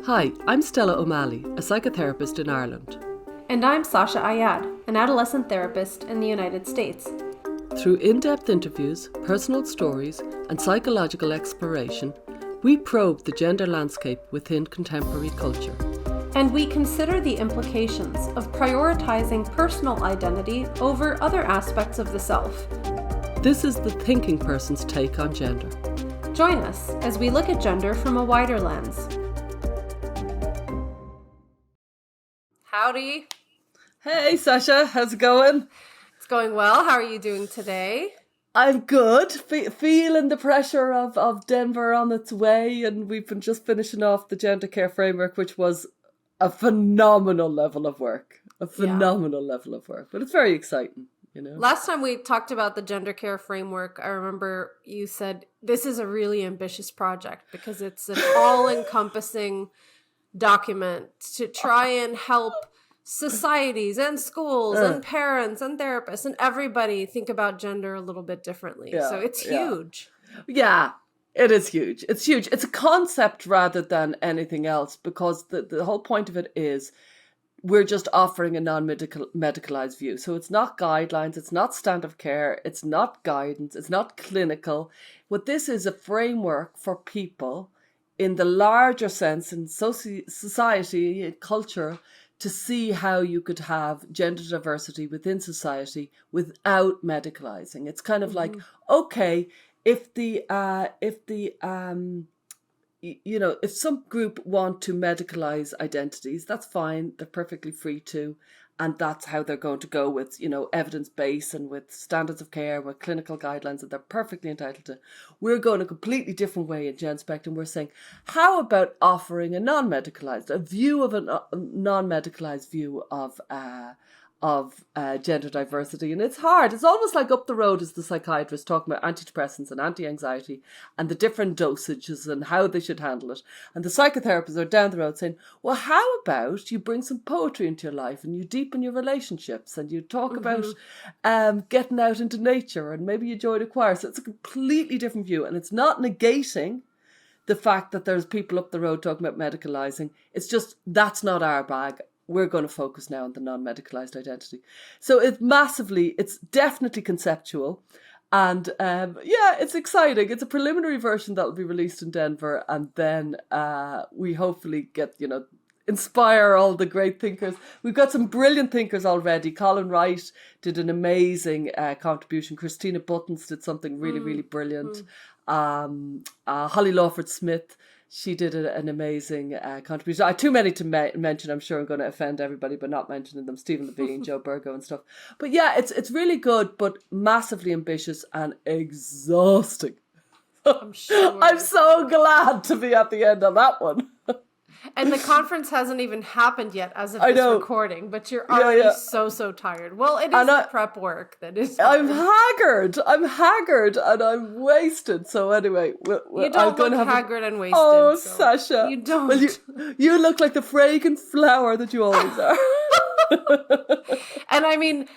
Hi, I'm Stella O'Malley, a psychotherapist in Ireland. And I'm Sasha Ayad, an adolescent therapist in the United States. Through in-depth interviews, personal stories, and psychological exploration, we probe the gender landscape within contemporary culture. And we consider the implications of prioritizing personal identity over other aspects of the self. This is the thinking person's take on gender. Join us as we look at gender from a wider lens. Howdy. Hey Sasha, how's it going? It's going well. How are you doing today? I'm good. Feeling the pressure of Denver on its way, and we've been just finishing off the gender care framework, which was a phenomenal level of work. But it's very exciting, you know. Last time we talked about the gender care framework, I remember you said this is a really ambitious project because it's an all-encompassing document to try and help societies and schools and parents and therapists and everybody think about gender a little bit differently. So it's huge. Yeah, it is huge. It's huge. It's a concept rather than anything else, because the whole point of it is we're just offering a non-medicalized view. So it's not guidelines, it's not standard of care, it's not guidance, it's not clinical. What this is a framework for people in the larger sense in society, culture, to see how you could have gender diversity within society without medicalizing. It's kind of like, okay, if some group want to medicalize identities, that's fine. They're perfectly free to. And that's how they're going to go with, evidence base and with standards of care, with clinical guidelines that they're perfectly entitled to. We're going a completely different way in Genspect, and we're saying, how about offering a non-medicalized, a view of a non-medicalized view of gender diversity? And it's hard. It's almost like up the road is the psychiatrist talking about antidepressants and anti-anxiety and the different dosages and how they should handle it. And the psychotherapists are down the road saying, well, how about you bring some poetry into your life and you deepen your relationships and you talk about getting out into nature and maybe you join a choir. So it's a completely different view, and it's not negating the fact that there's people up the road talking about medicalizing. It's just, that's not our bag. We're going to focus now on the non-medicalized identity. So it's definitely conceptual. And it's exciting. It's a preliminary version that will be released in Denver. And then we hopefully get, inspire all the great thinkers. We've got some brilliant thinkers already. Colin Wright did an amazing contribution. Christina Buttons did something really, really brilliant. Holly Lawford-Smith, she did an amazing contribution. I have too many to mention. I'm sure I'm going to offend everybody by not mentioning them. Stephen Levine, Joe Burgo and stuff. But yeah, it's really good, but massively ambitious and exhausting. I'm sure. I'm so glad to be at the end of that one. And the conference hasn't even happened yet as of this recording, but you're already so tired. Well, it is the prep work that is hard. I'm haggard and I'm wasted. So anyway, you don't look haggard and wasted. Oh, so Sasha. You don't. Well, you look like the fragrant flower that you always are. And I mean,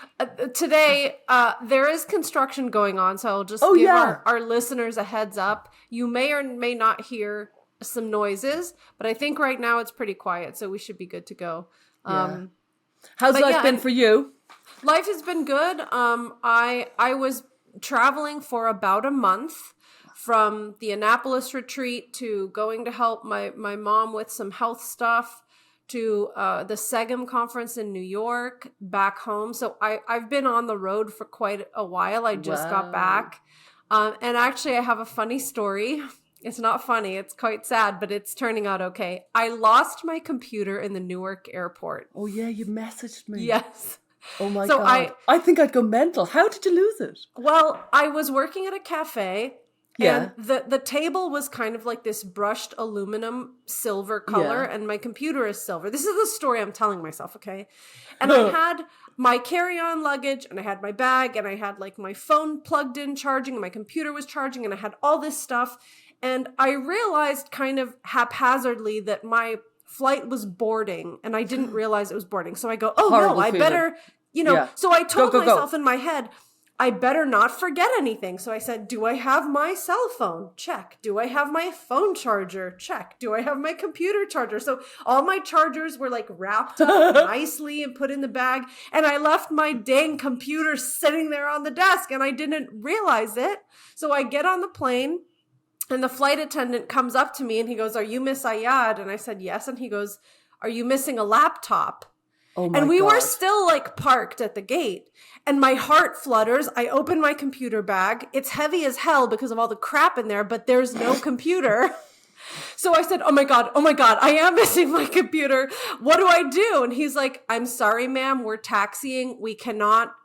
today there is construction going on, so I'll just give our listeners a heads up. You may or may not hear some noises, but I think right now it's pretty quiet, so we should be good to go. How's life been for you? Life has been good. I was traveling for about a month, from the Annapolis retreat to going to help my mom with some health stuff to the SEGM conference in New York, back home. So I've been on the road for quite a while. I just got back. And actually I have a funny story. It's not funny. It's quite sad, but it's turning out okay. I lost my computer in the Newark airport. Oh, yeah, you messaged me. Yes. Oh, my God. I think I'd go mental. How did you lose it? Well, I was working at a cafe, and the table was kind of like this brushed aluminum silver color, and my computer is silver. This is the story I'm telling myself, okay? And I had my carry-on luggage, and I had my bag, and I had like my phone plugged in charging, and my computer was charging, and I had all this stuff. And I realized kind of haphazardly that my flight was boarding, and I didn't realize it was boarding. So I go, oh, horrible no, I better, so I told myself in my head, I better not forget anything. So I said, do I have my cell phone? Check. Do I have my phone charger? Check. Do I have my computer charger? So all my chargers were like wrapped up nicely and put in the bag. And I left my dang computer sitting there on the desk and I didn't realize it. So I get on the plane and the flight attendant comes up to me and he goes, are you Miss Ayad? And I said, yes. And he goes, are you missing a laptop? Oh my and we God. were still like parked at the gate and my heart flutters. I open my computer bag. It's heavy as hell because of all the crap in there, but there's no computer. So I said, oh my God, I am missing my computer. What do I do? And he's like, I'm sorry, ma'am, we're taxiing. We cannot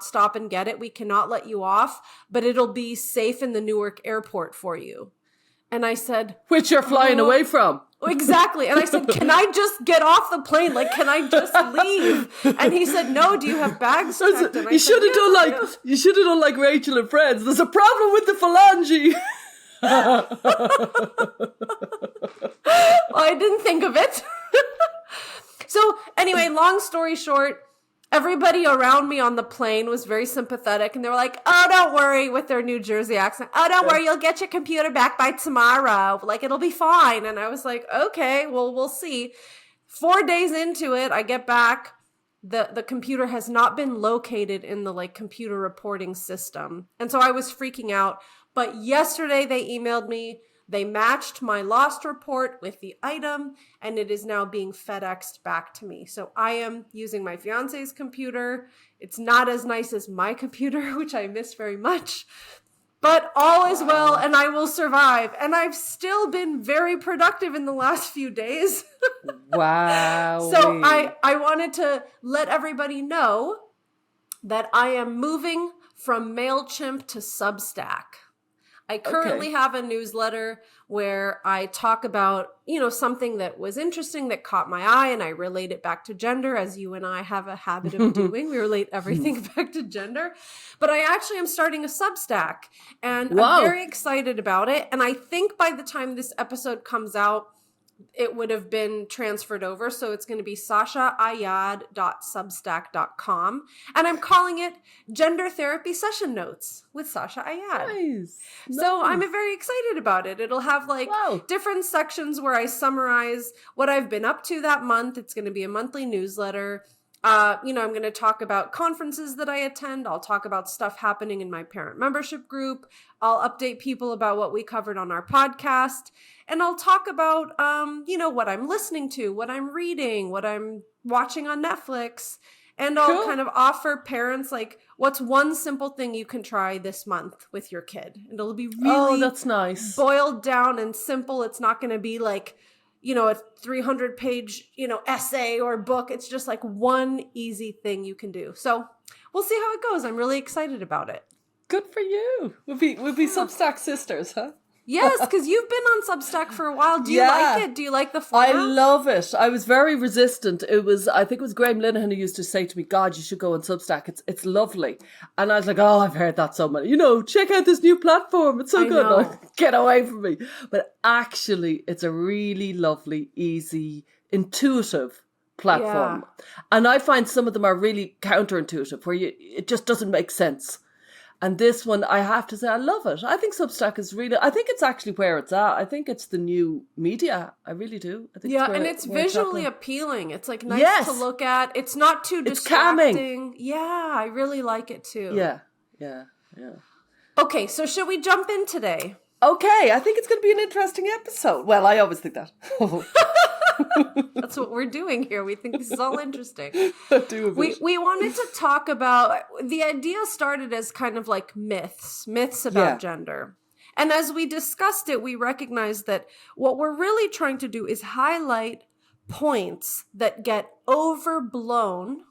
stop and get it. We cannot let you off, but it'll be safe in the Newark airport for you. And I said, which you're flying away from. Exactly. And I said, can I just get off the plane? Like, can I just leave? And he said, no, do you have bags checked? And you should have done like Rachel and Friends. There's a problem with the phalange. Well, I didn't think of it. So anyway, long story short, everybody around me on the plane was very sympathetic and they were like, oh, don't worry, with their New Jersey accent. Oh, don't worry, you'll get your computer back by tomorrow. Like, it'll be fine. And I was like, okay, well, we'll see. 4 days into it, I get back. The computer has not been located in the like computer reporting system. And so I was freaking out. But yesterday they emailed me. They matched my lost report with the item, and it is now being FedExed back to me. So I am using my fiance's computer. It's not as nice as my computer, which I miss very much, but all is well, and I will survive. And I've still been very productive in the last few days. Wow. So I wanted to let everybody know that I am moving from MailChimp to Substack. I currently have a newsletter where I talk about, something that was interesting that caught my eye and I relate it back to gender, as you and I have a habit of doing. We relate everything back to gender. But I actually am starting a Substack and I'm very excited about it. And I think by the time this episode comes out, it would have been transferred over. So it's going to be sashaayad.substack.com. And I'm calling it Gender Therapy Session Notes with Sasha Ayad. Nice. So I'm very excited about it. It'll have different sections where I summarize what I've been up to that month. It's going to be a monthly newsletter. I'm going to talk about conferences that I attend. I'll talk about stuff happening in my parent membership group. I'll update people about what we covered on our podcast. And I'll talk about, what I'm listening to, what I'm reading, what I'm watching on Netflix. And I'll kind of offer parents, what's one simple thing you can try this month with your kid? And it'll be really that's nice. Boiled down and simple. It's not going to be a 300-page, essay or book. It's just one easy thing you can do. So we'll see how it goes. I'm really excited about it. Good for you. We'll be Substack sisters, huh? Yes, because you've been on Substack for a while. Do you like it? Do you like the format? I love it. I was very resistant. I think it was Graham Linehan who used to say to me, God, you should go on Substack. It's lovely. And I was like, oh, I've heard that so much. Check out this new platform. It's so good. Like, get away from me. But actually, it's a really lovely, easy, intuitive platform. Yeah. And I find some of them are really counterintuitive, where it just doesn't make sense. And this one, I have to say, I love it. I think Substack is I think it's actually where it's at. I think it's the new media. I really do. I think and it's visually appealing. It's nice to look at. It's not too distracting. It's calming. Yeah, I really like it too. Yeah. Okay, so should we jump in today? Okay, I think it's going to be an interesting episode. Well, I always think that. That's what we're doing here. We think this is all interesting. We wanted to talk about, the idea started as kind of like myths about gender. And as we discussed it, we recognized that what we're really trying to do is highlight points that get overblown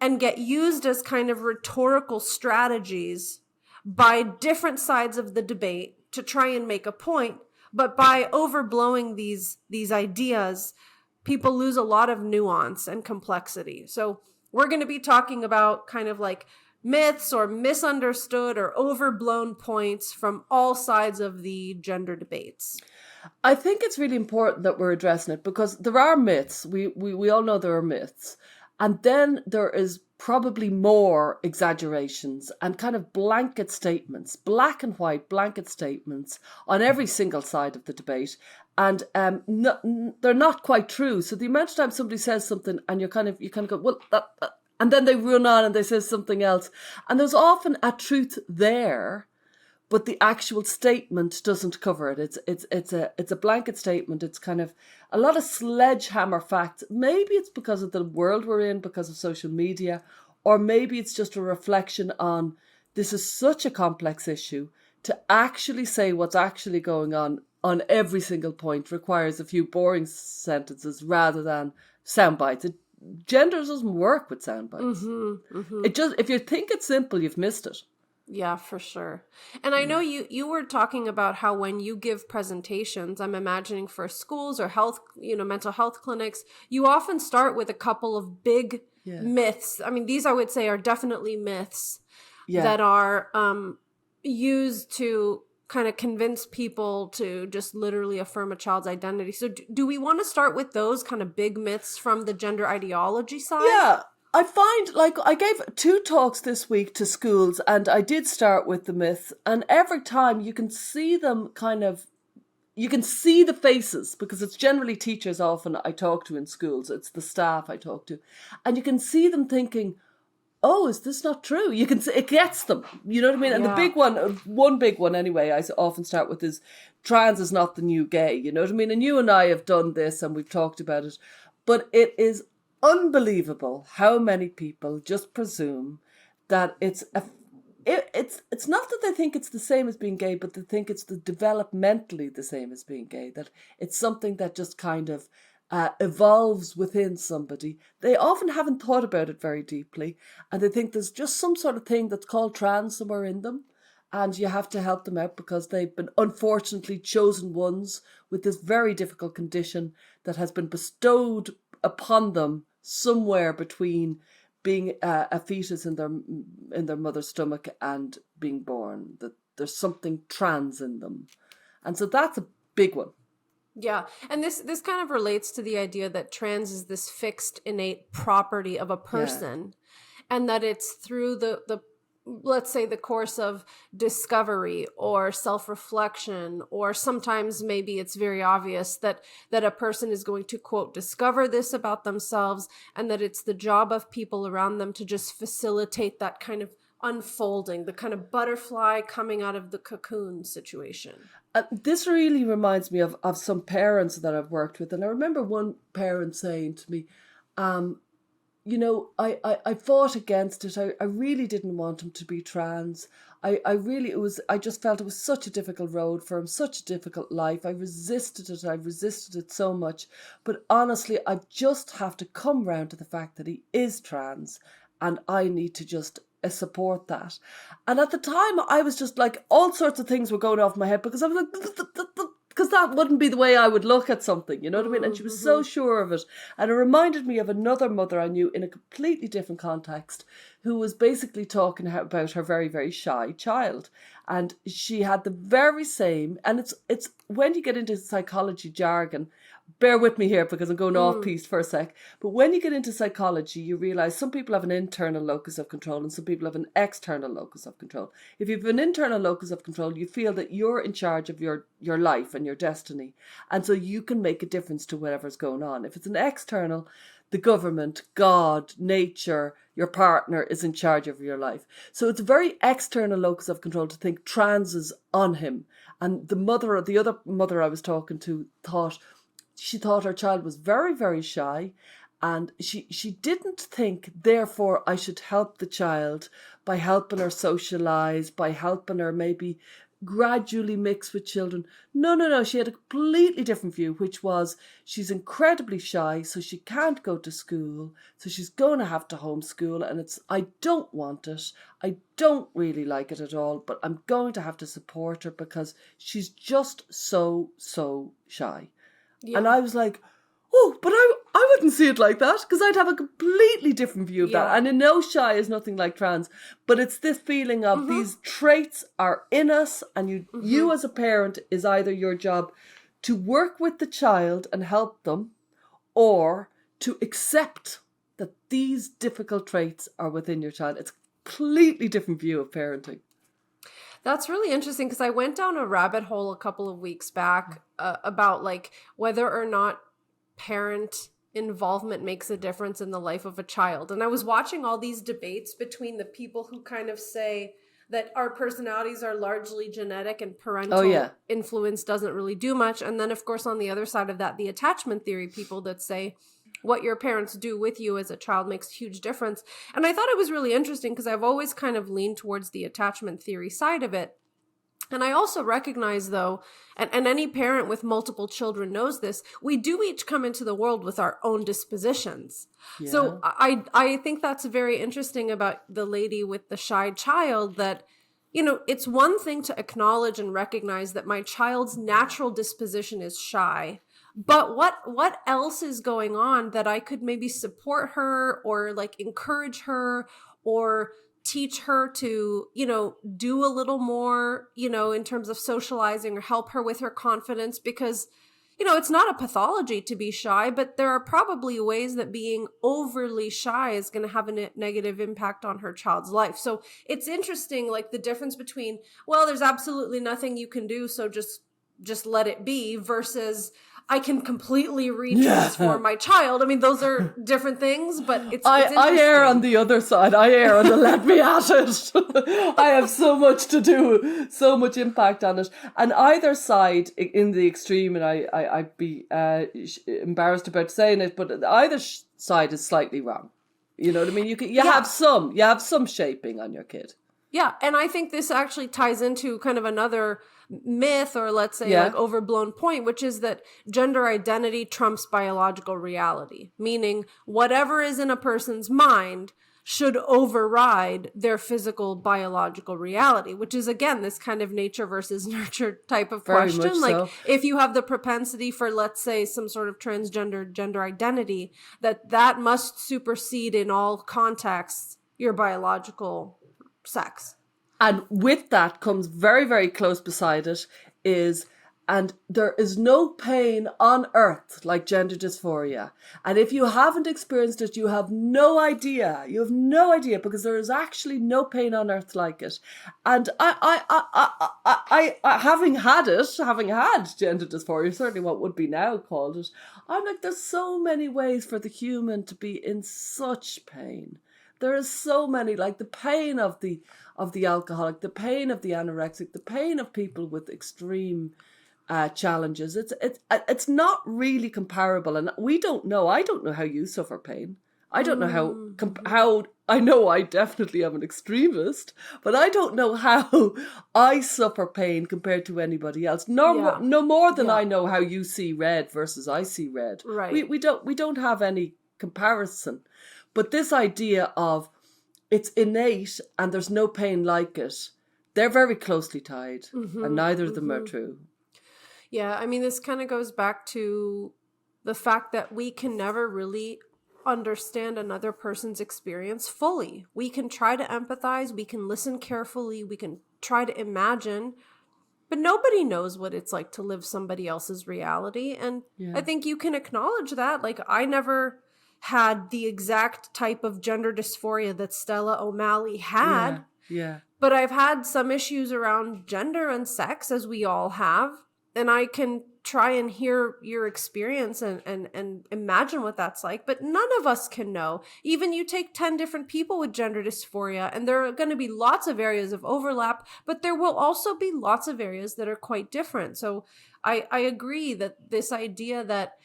and get used as kind of rhetorical strategies by different sides of the debate to try and make a point. But by overblowing these ideas, people lose a lot of nuance and complexity. So we're going to be talking about kind of like myths or misunderstood or overblown points from all sides of the gender debates. I think it's really important that we're addressing it because there are myths. We all know there are myths. And then there is probably more exaggerations and kind of blanket statements, black and white blanket statements on every single side of the debate. And they're not quite true. So the amount of time somebody says something and you kind of go, well, and then they run on and they say something else. And there's often a truth there, but the actual statement doesn't cover it. It's a blanket statement. It's kind of a lot of sledgehammer facts. Maybe it's because of the world we're in, because of social media, or maybe it's just a reflection on this is such a complex issue. To actually say what's actually going on every single point requires a few boring sentences rather than sound bites. Gender doesn't work with sound bites. It just, if you think it's simple, you've missed it. Yeah, for sure. And I know you were talking about how when you give presentations, I'm imagining for schools or health, mental health clinics, you often start with a couple of big myths. I mean, these I would say are definitely myths that are used to kind of convince people to just literally affirm a child's identity. So do we want to start with those kind of big myths from the gender ideology side? Yeah. I find, like, I gave 2 talks this week to schools and I did start with the myth, and every time you can see them you can see the faces, because it's generally teachers often I talk to in schools. It's the staff I talk to. And you can see them thinking, oh, is this not true? You can see, it gets them, you know what I mean? And the big one big one anyway, I often start with is trans is not the new gay, you know what I mean? And you and I have done this and we've talked about it, but it is unbelievable how many people just presume that it's not that they think it's the same as being gay, but they think it's developmentally the same as being gay, that it's something that just kind of evolves within somebody. They often haven't thought about it very deeply, and they think there's just some sort of thing that's called trans somewhere in them, and you have to help them out because they've been unfortunately chosen ones with this very difficult condition that has been bestowed upon them somewhere between being a fetus in their mother's stomach and being born, that there's something trans in them. And so that's a big one. Yeah. And this kind of relates to the idea that trans is this fixed innate property of a person, and that it's through the let's say the course of discovery or self-reflection, or sometimes maybe it's very obvious that a person is going to, quote, discover this about themselves, and that it's the job of people around them to just facilitate that kind of unfolding, the kind of butterfly coming out of the cocoon situation. This really reminds me of some parents that I've worked with. And I remember one parent saying to me, I fought against it. I really didn't want him to be trans. I just felt it was such a difficult road for him, such a difficult life. I resisted it so much. But honestly, I just have to come round to the fact that he is trans, and I need to just support that. And at the time, I was just like, all sorts of things were going off my head, because I was like, because that wouldn't be the way I would look at something, you know what I mean? And she was so sure of it. And it reminded me of another mother I knew in a completely different context, who was basically talking about her very, very shy child. And she had the very same, and it's when you get into psychology jargon, bear with me here because I'm going off piece for a sec. But when you get into psychology, you realize some people have an internal locus of control and some people have an external locus of control. If you have an internal locus of control, you feel that you're in charge of your life and your destiny. And so you can make a difference to whatever's going on. If it's an external, the government, God, nature, your partner is in charge of your life. So it's a very external locus of control to think trans is on him. And the other mother I was talking to thought her child was very, very shy, and she didn't think, therefore, I should help the child by helping her socialize, by helping her maybe gradually mix with children. No. She had a completely different view, which was she's incredibly shy, so she can't go to school, so she's going to have to homeschool, and I don't want it. I don't really like it at all, but I'm going to have to support her because she's just so shy. Yeah. And I was like, oh, but I wouldn't see it like that, because I'd have a completely different view of that. And I know shy is nothing like trans, but it's this feeling of these traits are in us, and you as a parent is either your job to work with the child and help them, or to accept that these difficult traits are within your child. It's a completely different view of parenting. That's really interesting because I went down a rabbit hole a couple of weeks back about like whether or not parent involvement makes a difference in the life of a child. And I was watching all these debates between the people who kind of say that our personalities are largely genetic and parental influence doesn't really do much. And then, of course, on the other side of that, the attachment theory people that say what your parents do with you as a child makes a huge difference. And I thought it was really interesting because I've always kind of leaned towards the attachment theory side of it. And I also recognize, though, and any parent with multiple children knows this, we do each come into the world with our own dispositions. Yeah. So I think that's very interesting about the lady with the shy child that, you know, it's one thing to acknowledge and recognize that my child's natural disposition is shy. But what else is going on that I could maybe support her or like encourage her or teach her to, you know, do a little more, you know, in terms of socializing or help her with her confidence? Because, you know, it's not a pathology to be shy, but there are probably ways that being overly shy is going to have a negative impact on her child's life. So it's interesting, like the difference between, well, there's absolutely nothing you can do, so just let it be, versus I can completely retransform my child. I mean, those are different things, but it's I err on the other side. I err on the let me at it. I have so much to do, so much impact on it. And either side in the extreme, and I'd be embarrassed about saying it, but either side is slightly wrong. You know what I mean? You have some shaping on your kid. Yeah, and I think this actually ties into kind of another myth, or let's say like overblown point, which is that gender identity trumps biological reality, meaning whatever is in a person's mind should override their physical biological reality, which is, again, this kind of nature versus nurture type of question. Like if you have the propensity for, let's say, some sort of transgender gender identity, that must supersede in all contexts your biological sex. And with that comes very, very close beside it is, and there is no pain on earth like gender dysphoria. And if you haven't experienced it, you have no idea. You have no idea, because there is actually no pain on earth like it. And I having had gender dysphoria, certainly what would be now called it, I'm like, there's so many ways for the human to be in such pain. There is so many, like the pain of the alcoholic, the pain of the anorexic, the pain of people with extreme challenges. It's not really comparable, and we don't know. I don't know how you suffer pain. I don't know how. I know I definitely am an extremist, but I don't know how I suffer pain compared to anybody else. No more than I know how you see red versus I see red. Right. We don't have any comparison. But this idea of it's innate and there's no pain like it, they're very closely tied, and neither of them are true. Yeah, I mean, this kind of goes back to the fact that we can never really understand another person's experience fully. We can try to empathize, we can listen carefully, we can try to imagine, but nobody knows what it's like to live somebody else's reality. And I think you can acknowledge that. Like, I never had the exact type of gender dysphoria that Stella O'Malley had. Yeah. But I've had some issues around gender and sex, as we all have. And I can try and hear your experience and imagine what that's like. But none of us can know. Even you take 10 different people with gender dysphoria, and there are going to be lots of areas of overlap, but there will also be lots of areas that are quite different. So I agree that this idea that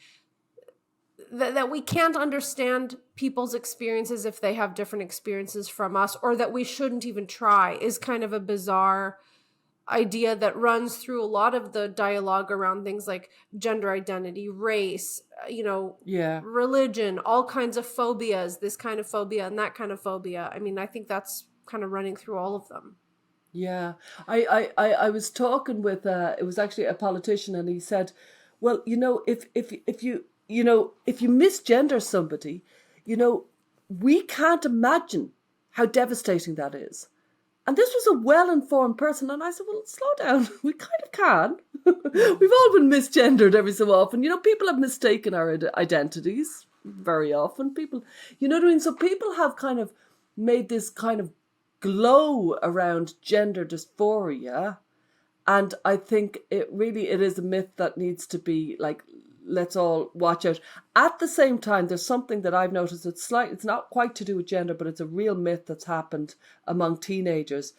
we can't understand people's experiences if they have different experiences from us, or that we shouldn't even try, is kind of a bizarre idea that runs through a lot of the dialogue around things like gender identity, race, religion, all kinds of phobias, this kind of phobia and that kind of phobia. I mean, I think that's kind of running through all of them. Yeah. I was talking with, it was actually a politician, and he said, well, if you misgender somebody, we can't imagine how devastating that is. And this was a well-informed person. And I said, well, slow down. We kind of can. We've all been misgendered every so often. People have mistaken our identities. very often. People, you know what I mean? So people have kind of made this kind of glow around gender dysphoria. And I think it is a myth that needs to be like, let's all watch out. At the same time, there's something that I've noticed. It's not quite to do with gender, but it's a real myth that's happened among teenagers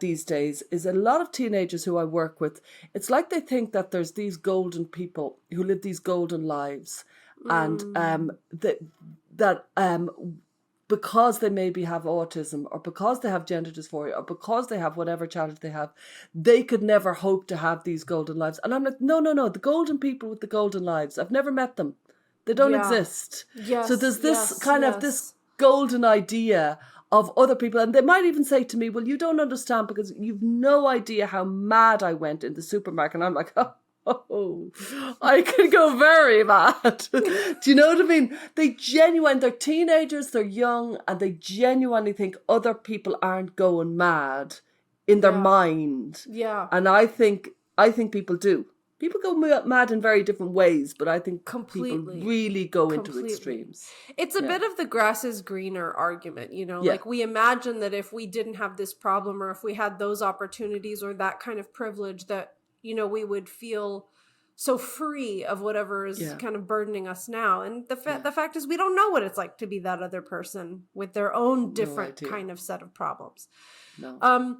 these days. Is a lot of teenagers who I work with, it's like they think that there's these golden people who live these golden lives, and that because they maybe have autism, or because they have gender dysphoria, or because they have whatever challenge they have, they could never hope to have these golden lives. And I'm like, no. The golden people with the golden lives, I've never met them. They don't exist. Yes. So there's this kind of this golden idea of other people. And they might even say to me, well, you don't understand because you've no idea how mad I went in the supermarket. And I'm like, oh, I can go very mad. Do you know what I mean? They're teenagers, they're young, and they genuinely think other people aren't going mad in their mind. Yeah. And I think people do. People go mad in very different ways, but I think people really go into extremes. It's a bit of the grass is greener argument, you know, like we imagine that if we didn't have this problem, or if we had those opportunities or that kind of privilege, that, you know, we would feel so free of whatever is kind of burdening us now. And the fact is, we don't know what it's like to be that other person with their own different kind of set of problems. No.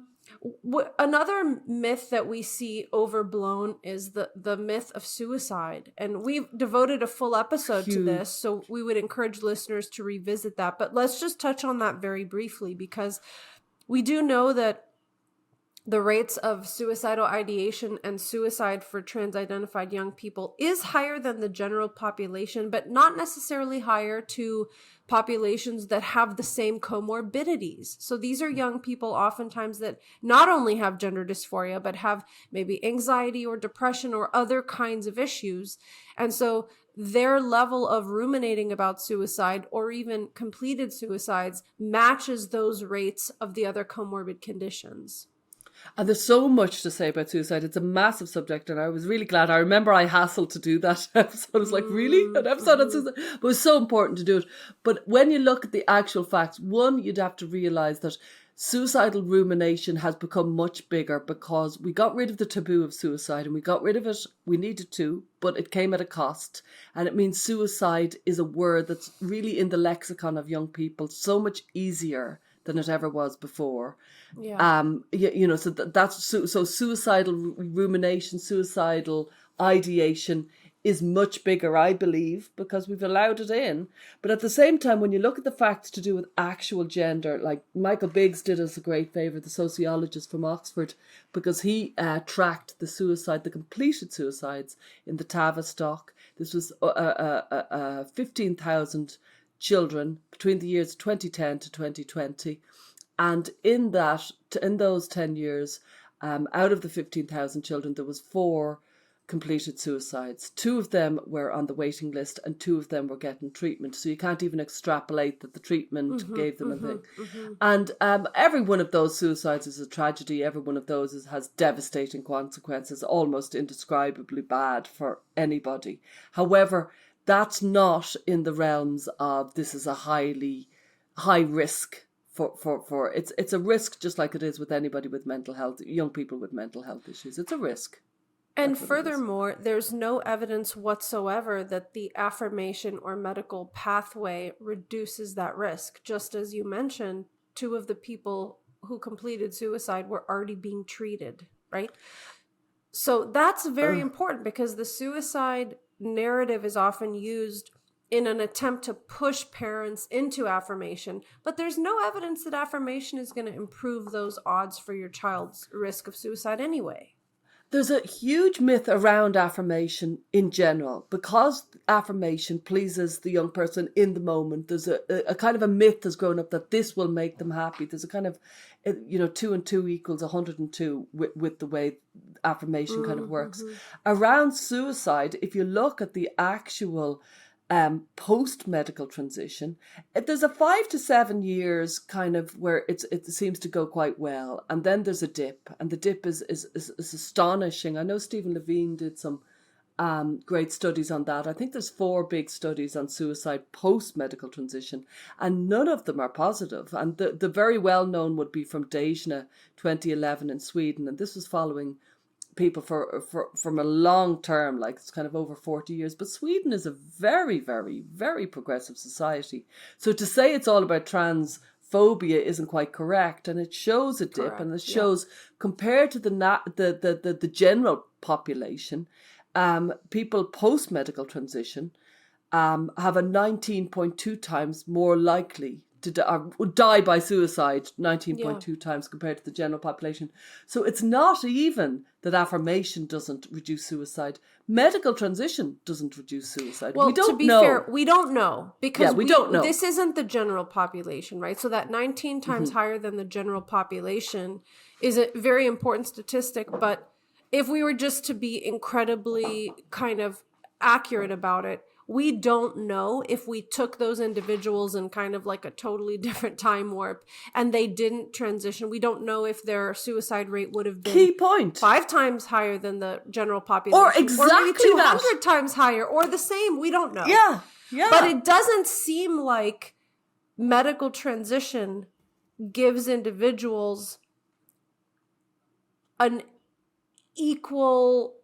Another myth that we see overblown is the myth of suicide. And we've devoted a full episode to this, so we would encourage listeners to revisit that. But let's just touch on that very briefly, because we do know that the rates of suicidal ideation and suicide for trans-identified young people is higher than the general population, but not necessarily higher to populations that have the same comorbidities. So these are young people oftentimes that not only have gender dysphoria, but have maybe anxiety or depression or other kinds of issues. And so their level of ruminating about suicide or even completed suicides matches those rates of the other comorbid conditions. And there's so much to say about suicide. It's a massive subject, and I was really glad. I remember I hassled to do that episode. I was like, really? An episode on suicide? But it was so important to do it. But when you look at the actual facts, one, you'd have to realise that suicidal rumination has become much bigger because we got rid of the taboo of suicide, and we got rid of it. We needed to, but it came at a cost. And it means suicide is a word that's really in the lexicon of young people so much easier than it ever was before. So suicidal rumination, suicidal ideation is much bigger, I believe, because we've allowed it in. But at the same time, when you look at the facts to do with actual gender, like Michael Biggs did us a great favour, the sociologist from Oxford, because he tracked the completed suicides in the Tavistock. This was 15,000 children between the years 2010 to 2020. And in those 10 years, out of the 15,000 children, there was 4 completed suicides. 2 of them were on the waiting list, and 2 of them were getting treatment. So you can't even extrapolate that the treatment gave them a thing. And every one of those suicides is a tragedy. Every one of those has devastating consequences, almost indescribably bad for anybody. However, that's not in the realms of this is a high risk for it's a risk, just like it is with anybody with mental health, young people with mental health issues. It's a risk. And furthermore, there's no evidence whatsoever that the affirmation or medical pathway reduces that risk. Just as you mentioned, 2 of the people who completed suicide were already being treated, right? So that's very important, because the suicide narrative is often used in an attempt to push parents into affirmation, but there's no evidence that affirmation is going to improve those odds for your child's risk of suicide anyway. There's a huge myth around affirmation in general, because affirmation pleases the young person in the moment. There's a kind of a myth that's grown up that this will make them happy. There's a kind of, 2 and 2 equals 102 with the way affirmation kind of works. Around suicide, if you look at the actual post-medical transition, there's a 5 to 7 years kind of where it seems to go quite well, and then there's a dip, and the dip is astonishing. I know Stephen Levine did some great studies on that. I think there's 4 big studies on suicide post-medical transition, and none of them are positive. And the very well-known would be from Dejna 2011 in Sweden, and this was following people from a long term, like it's kind of over 40 years. But Sweden is a very, very, very progressive society. So to say it's all about transphobia isn't quite correct, and it shows a dip, and it shows compared to the general population, people post medical transition have a 19.2 times more likely to die by suicide, 19.2 times compared to the general population. So it's not even that affirmation doesn't reduce suicide. Medical transition doesn't reduce suicide. Well, we don't to be know. fair, we don't know because we don't know. This isn't the general population, right? So that 19 times higher than the general population is a very important statistic. But if we were just to be incredibly kind of accurate about it, we don't know if we took those individuals in kind of like a totally different time warp and they didn't transition. We don't know if their suicide rate would have been Key point. 5 times higher than the general population. Or exactly or maybe 200 times higher or the same. We don't know. Yeah. But it doesn't seem like medical transition gives individuals an equal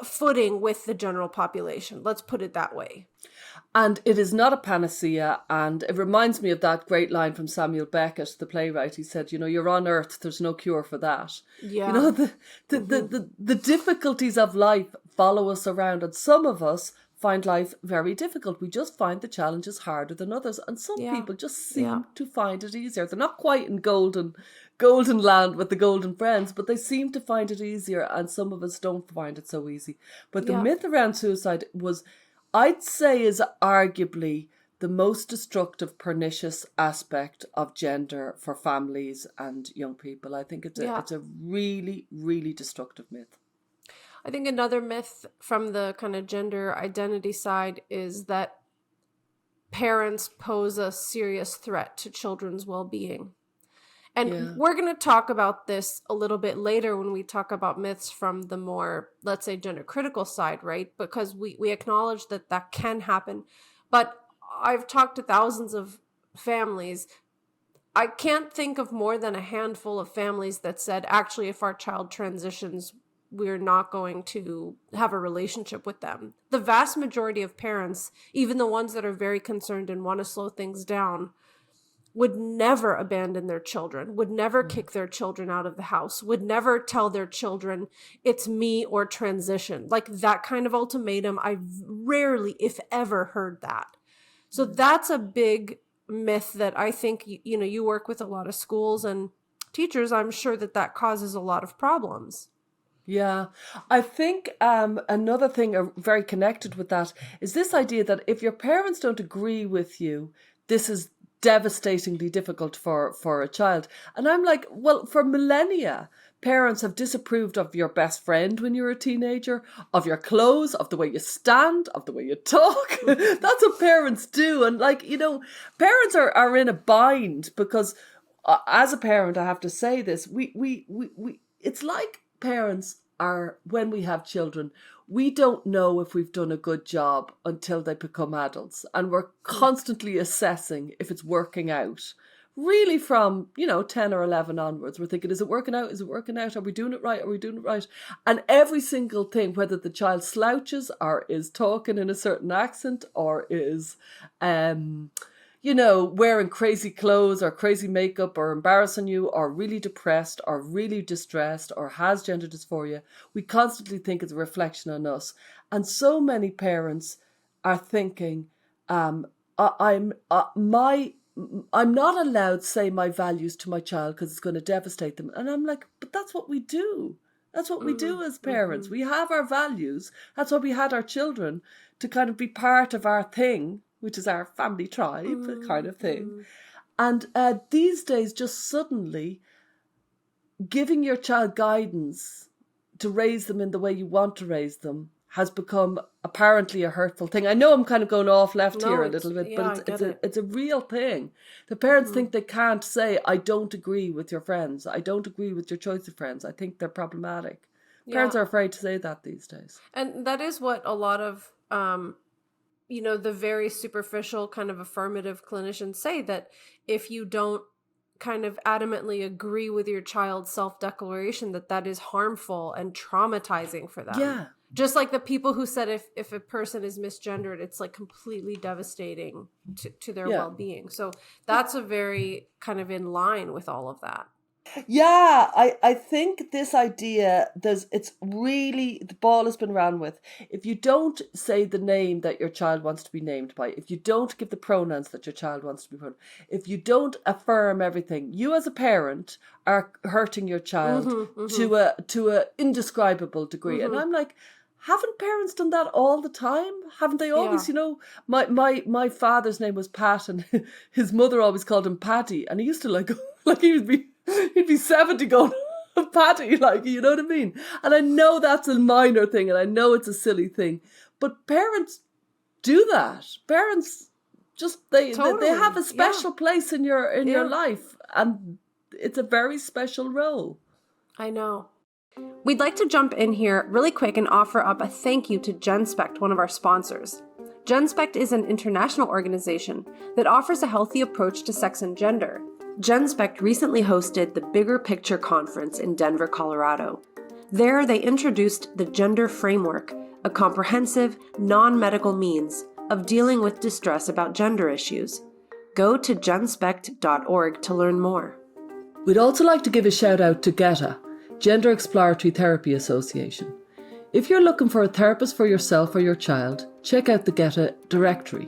footing with the general population. Let's put it that way. And it is not a panacea. And it reminds me of that great line from Samuel Beckett, the playwright. He said, you're on earth. There's no cure for that. Yeah. The difficulties of life follow us around. And some of us find life very difficult. We just find the challenges harder than others. And some people just seem to find it easier. They're not quite in golden land with the golden friends, but they seem to find it easier, and some of us don't find it so easy. But the myth around suicide I'd say is arguably the most destructive, pernicious aspect of gender for families and young people. I think it's a really, really destructive myth. I think another myth from the kind of gender identity side is that parents pose a serious threat to children's well-being. And we're going to talk about this a little bit later when we talk about myths from the more, let's say, gender critical side, right? Because we acknowledge that can happen. But I've talked to thousands of families. I can't think of more than a handful of families that said, actually, if our child transitions, we're not going to have a relationship with them. The vast majority of parents, even the ones that are very concerned and want to slow things down, would never abandon their children, would never kick their children out of the house, would never tell their children, it's me or transition. Like that kind of ultimatum, I've rarely, if ever, heard that. So that's a big myth that I think, you work with a lot of schools and teachers. I'm sure that causes a lot of problems. Yeah, I think another thing very connected with that is this idea that if your parents don't agree with you, this is devastatingly difficult for a child. And I'm like, well, for millennia, parents have disapproved of your best friend when you're a teenager, of your clothes, of the way you stand, of the way you talk. That's what parents do. And parents are in a bind because as a parent, I have to say this, we it's like parents are, when we have children, we don't know if we've done a good job until they become adults. And we're constantly assessing if it's working out. Really from, 10 or 11 onwards, we're thinking, is it working out? Is it working out? Are we doing it right? Are we doing it right? And every single thing, whether the child slouches or is talking in a certain accent or is, wearing crazy clothes or crazy makeup or embarrassing you or really depressed or really distressed or has gender dysphoria, we constantly think it's a reflection on us. And so many parents are thinking, I'm not allowed to say my values to my child because it's going to devastate them. And I'm like, but that's what we do. That's what we do as parents. We have our values. That's why we had our children, to kind of be part of our thing, which is our family tribe kind of thing. And these days, just suddenly giving your child guidance to raise them in the way you want to raise them has become apparently a hurtful thing. I know I'm kind of going off left here a little bit, but it's a real thing. The parents think they can't say, I don't agree with your friends. I don't agree with your choice of friends. I think they're problematic. Parents are afraid to say that these days. And that is what a lot of, the very superficial kind of affirmative clinicians say, that if you don't kind of adamantly agree with your child's self-declaration, that is harmful and traumatizing for them. Yeah. Just like the people who said if a person is misgendered, it's like completely devastating to their well-being. So that's a very kind of in line with all of that. Yeah, I think this idea, it's really, the ball has been ran with. If you don't say the name that your child wants to be named by, if you don't give the pronouns that your child wants to be pronounced, if you don't affirm everything, you as a parent are hurting your child to a indescribable degree. And I'm like, haven't parents done that all the time? Haven't they always, my father's name was Pat and his mother always called him Patty, and he used to like he'd be 70 going, Patty, like, you know what I mean? And I know that's a minor thing and I know it's a silly thing, but parents do that. Parents just, they have a special place in your life, and it's a very special role. I know. We'd like to jump in here really quick and offer up a thank you to Genspect, one of our sponsors. Genspect is an international organization that offers a healthy approach to sex and gender. Genspect recently hosted the Bigger Picture Conference in Denver, Colorado. There, they introduced the Gender Framework, a comprehensive, non-medical means of dealing with distress about gender issues. Go to genspect.org to learn more. We'd also like to give a shout out to GETA, Gender Exploratory Therapy Association. If you're looking for a therapist for yourself or your child, check out the GETA directory.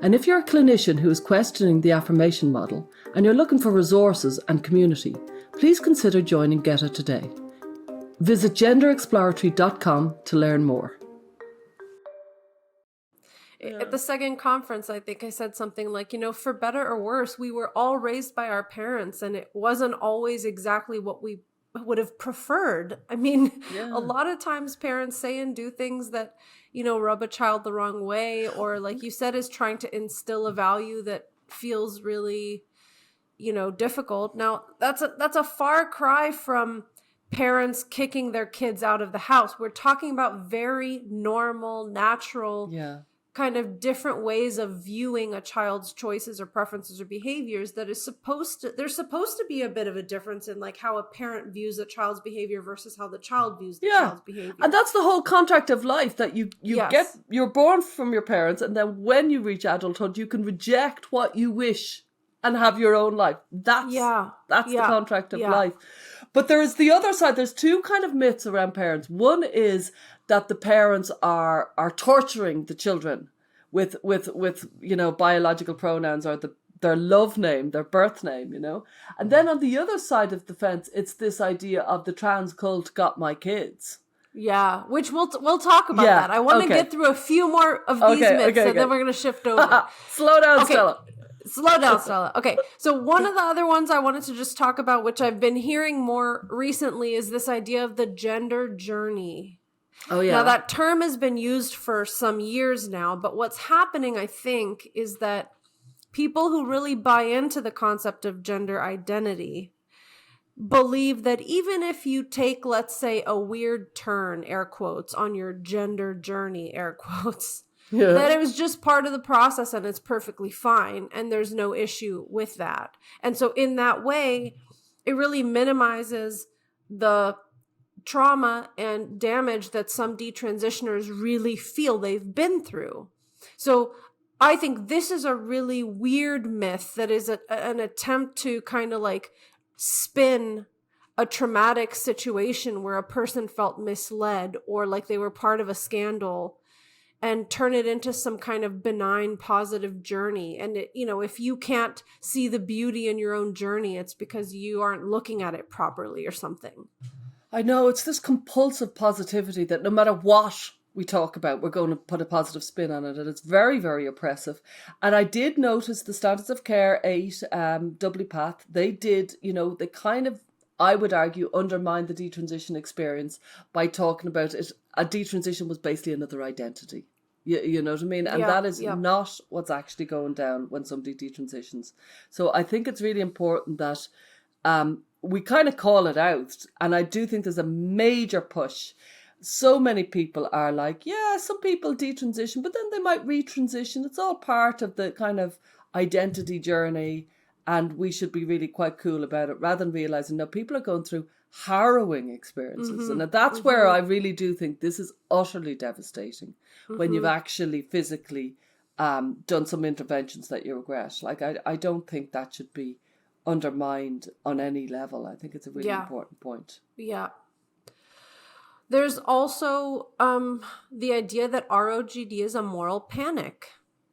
And if you're a clinician who is questioning the affirmation model and you're looking for resources and community, please consider joining GETA today. Visit genderexploratory.com to learn more. At the second conference, I think I said something like, for better or worse, we were all raised by our parents, and it wasn't always exactly what we would have preferred. I mean, a lot of times parents say and do things that, rub a child the wrong way, or like you said, is trying to instill a value that feels really, difficult. Now, that's a far cry from parents kicking their kids out of the house. We're talking about very normal, natural, kind of different ways of viewing a child's choices or preferences or behaviors there's supposed to be a bit of a difference in like how a parent views a child's behavior versus how the child views the child's behavior. And that's the whole contract of life, that you're born from your parents, and then when you reach adulthood, you can reject what you wish and have your own life. That's the contract of life. But there is the other side. There's two kind of myths around parents. One is that the parents are torturing the children with biological pronouns or their love name, their birth name, And then on the other side of the fence, it's this idea of the trans cult got my kids. Yeah, which we'll talk about that. I want to get through a few more of these myths, and then we're going to shift over. Slow down, Stella. Slow down, Stella. Okay, so one of the other ones I wanted to just talk about, which I've been hearing more recently, is this idea of the gender journey. Oh, yeah. Now, that term has been used for some years now, but what's happening, I think, is that people who really buy into the concept of gender identity believe that even if you take, let's say, a weird turn, air quotes, on your gender journey, air quotes, that it was just part of the process and it's perfectly fine and there's no issue with that. And so in that way, it really minimizes the trauma and damage that some detransitioners really feel they've been through. So I think this is a really weird myth that is an attempt to kind of like spin a traumatic situation where a person felt misled or like they were part of a scandal and turn it into some kind of benign, positive journey. And, if you can't see the beauty in your own journey, it's because you aren't looking at it properly or something. I know, it's this compulsive positivity that no matter what we talk about, we're going to put a positive spin on it, and it's very, very oppressive. And I did notice the Standards of Care 8, WPATH, they did, they kind of, I would argue, undermine the detransition experience by talking about it. A detransition was basically another identity. You know what I mean? And that is not what's actually going down when somebody detransitions. So I think it's really important that we kind of call it out. And I do think there's a major push. So many people are like, yeah, some people detransition, but then they might retransition. It's all part of the kind of identity journey. And we should be really quite cool about it, rather than realizing, no, people are going through harrowing experiences. And that's where I really do think this is utterly devastating when you've actually physically done some interventions that you regret. Like, I don't think that should be undermined on any level. I think it's a really important point. Yeah. There's also the idea that ROGD is a moral panic.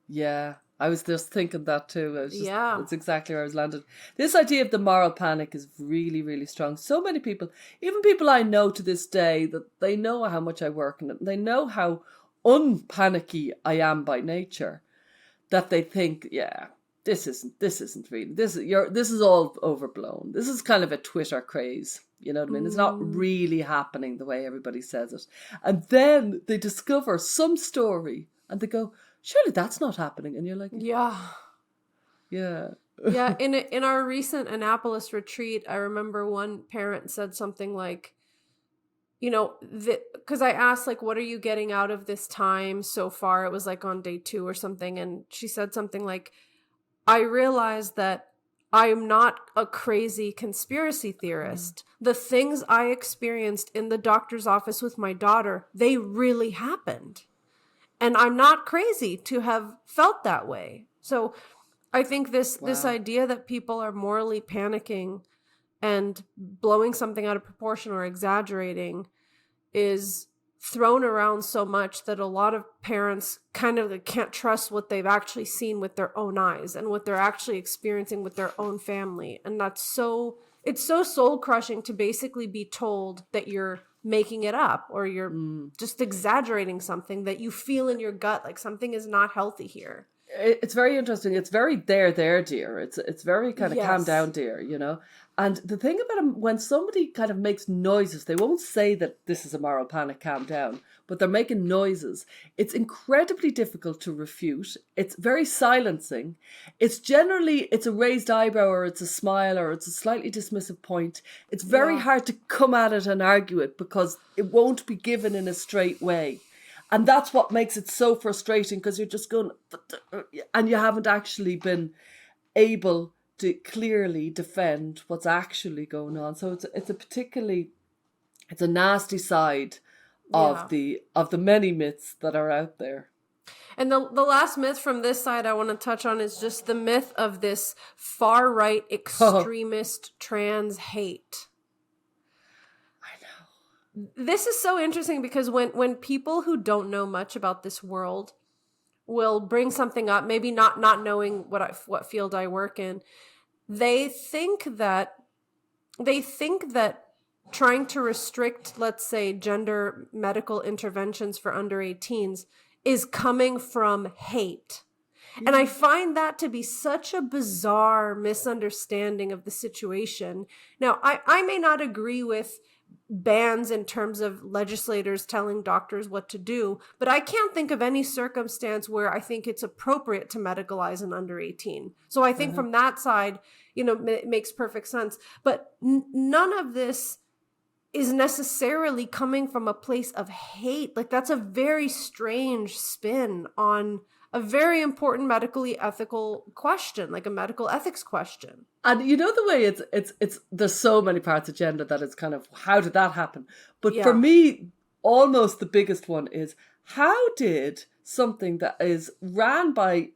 Yeah, I was just thinking that too. That's exactly where I was landed. This idea of the moral panic is really, really strong. So many people, even people I know to this day, that they know how much I work in it, and they know how unpanicky I am by nature, that they think, yeah, this isn't real. This is all overblown. This is kind of a Twitter craze. You know what I mean? It's not really happening the way everybody says it. And then they discover some story and they go, surely that's not happening. And you're like, yeah. Yeah. In our recent Annapolis retreat, I remember one parent said something like, you know, because I asked, like, what are you getting out of this time so far? It was like on day 2 or something. And she said something like, I realized that I'm not a crazy conspiracy theorist. The things I experienced in the doctor's office with my daughter, they really happened. And I'm not crazy to have felt that way. So I think this idea that people are morally panicking and blowing something out of proportion or exaggerating is thrown around so much that a lot of parents kind of can't trust what they've actually seen with their own eyes and what they're actually experiencing with their own family. And it's so soul crushing to basically be told that you're making it up or you're just exaggerating something that you feel in your gut, like something is not healthy here. It's very interesting. It's very there, dear. It's very kind of calm down, dear, you know. And the thing about them, when somebody kind of makes noises, they won't say that this is a moral panic, calm down, but they're making noises. It's incredibly difficult to refute. It's very silencing. It's a raised eyebrow or it's a smile or it's a slightly dismissive point. It's very hard to come at it and argue it because it won't be given in a straight way. And that's what makes it so frustrating because you're just going, and you haven't actually been able to clearly defend what's actually going on. So it's a nasty side of the many myths that are out there. And the last myth from this side I want to touch on is just the myth of this far-right extremist trans hate. This is so interesting because when people who don't know much about this world will bring something up, maybe not knowing what field I work in, they think that trying to restrict, let's say, gender medical interventions for under 18s is coming from hate. Mm-hmm. And I find that to be such a bizarre misunderstanding of the situation. Now, I may not agree with bans in terms of legislators telling doctors what to do, but I can't think of any circumstance where I think it's appropriate to medicalize an under 18. So I think from that side, you know, it makes perfect sense. But none of this is necessarily coming from a place of hate. Like, that's a very strange spin on a very important medically ethical question, like a medical ethics question. And you know the way it's there's so many parts of gender that it's kind of, how did that happen? But for me, almost the biggest one is, how did something that is ran by,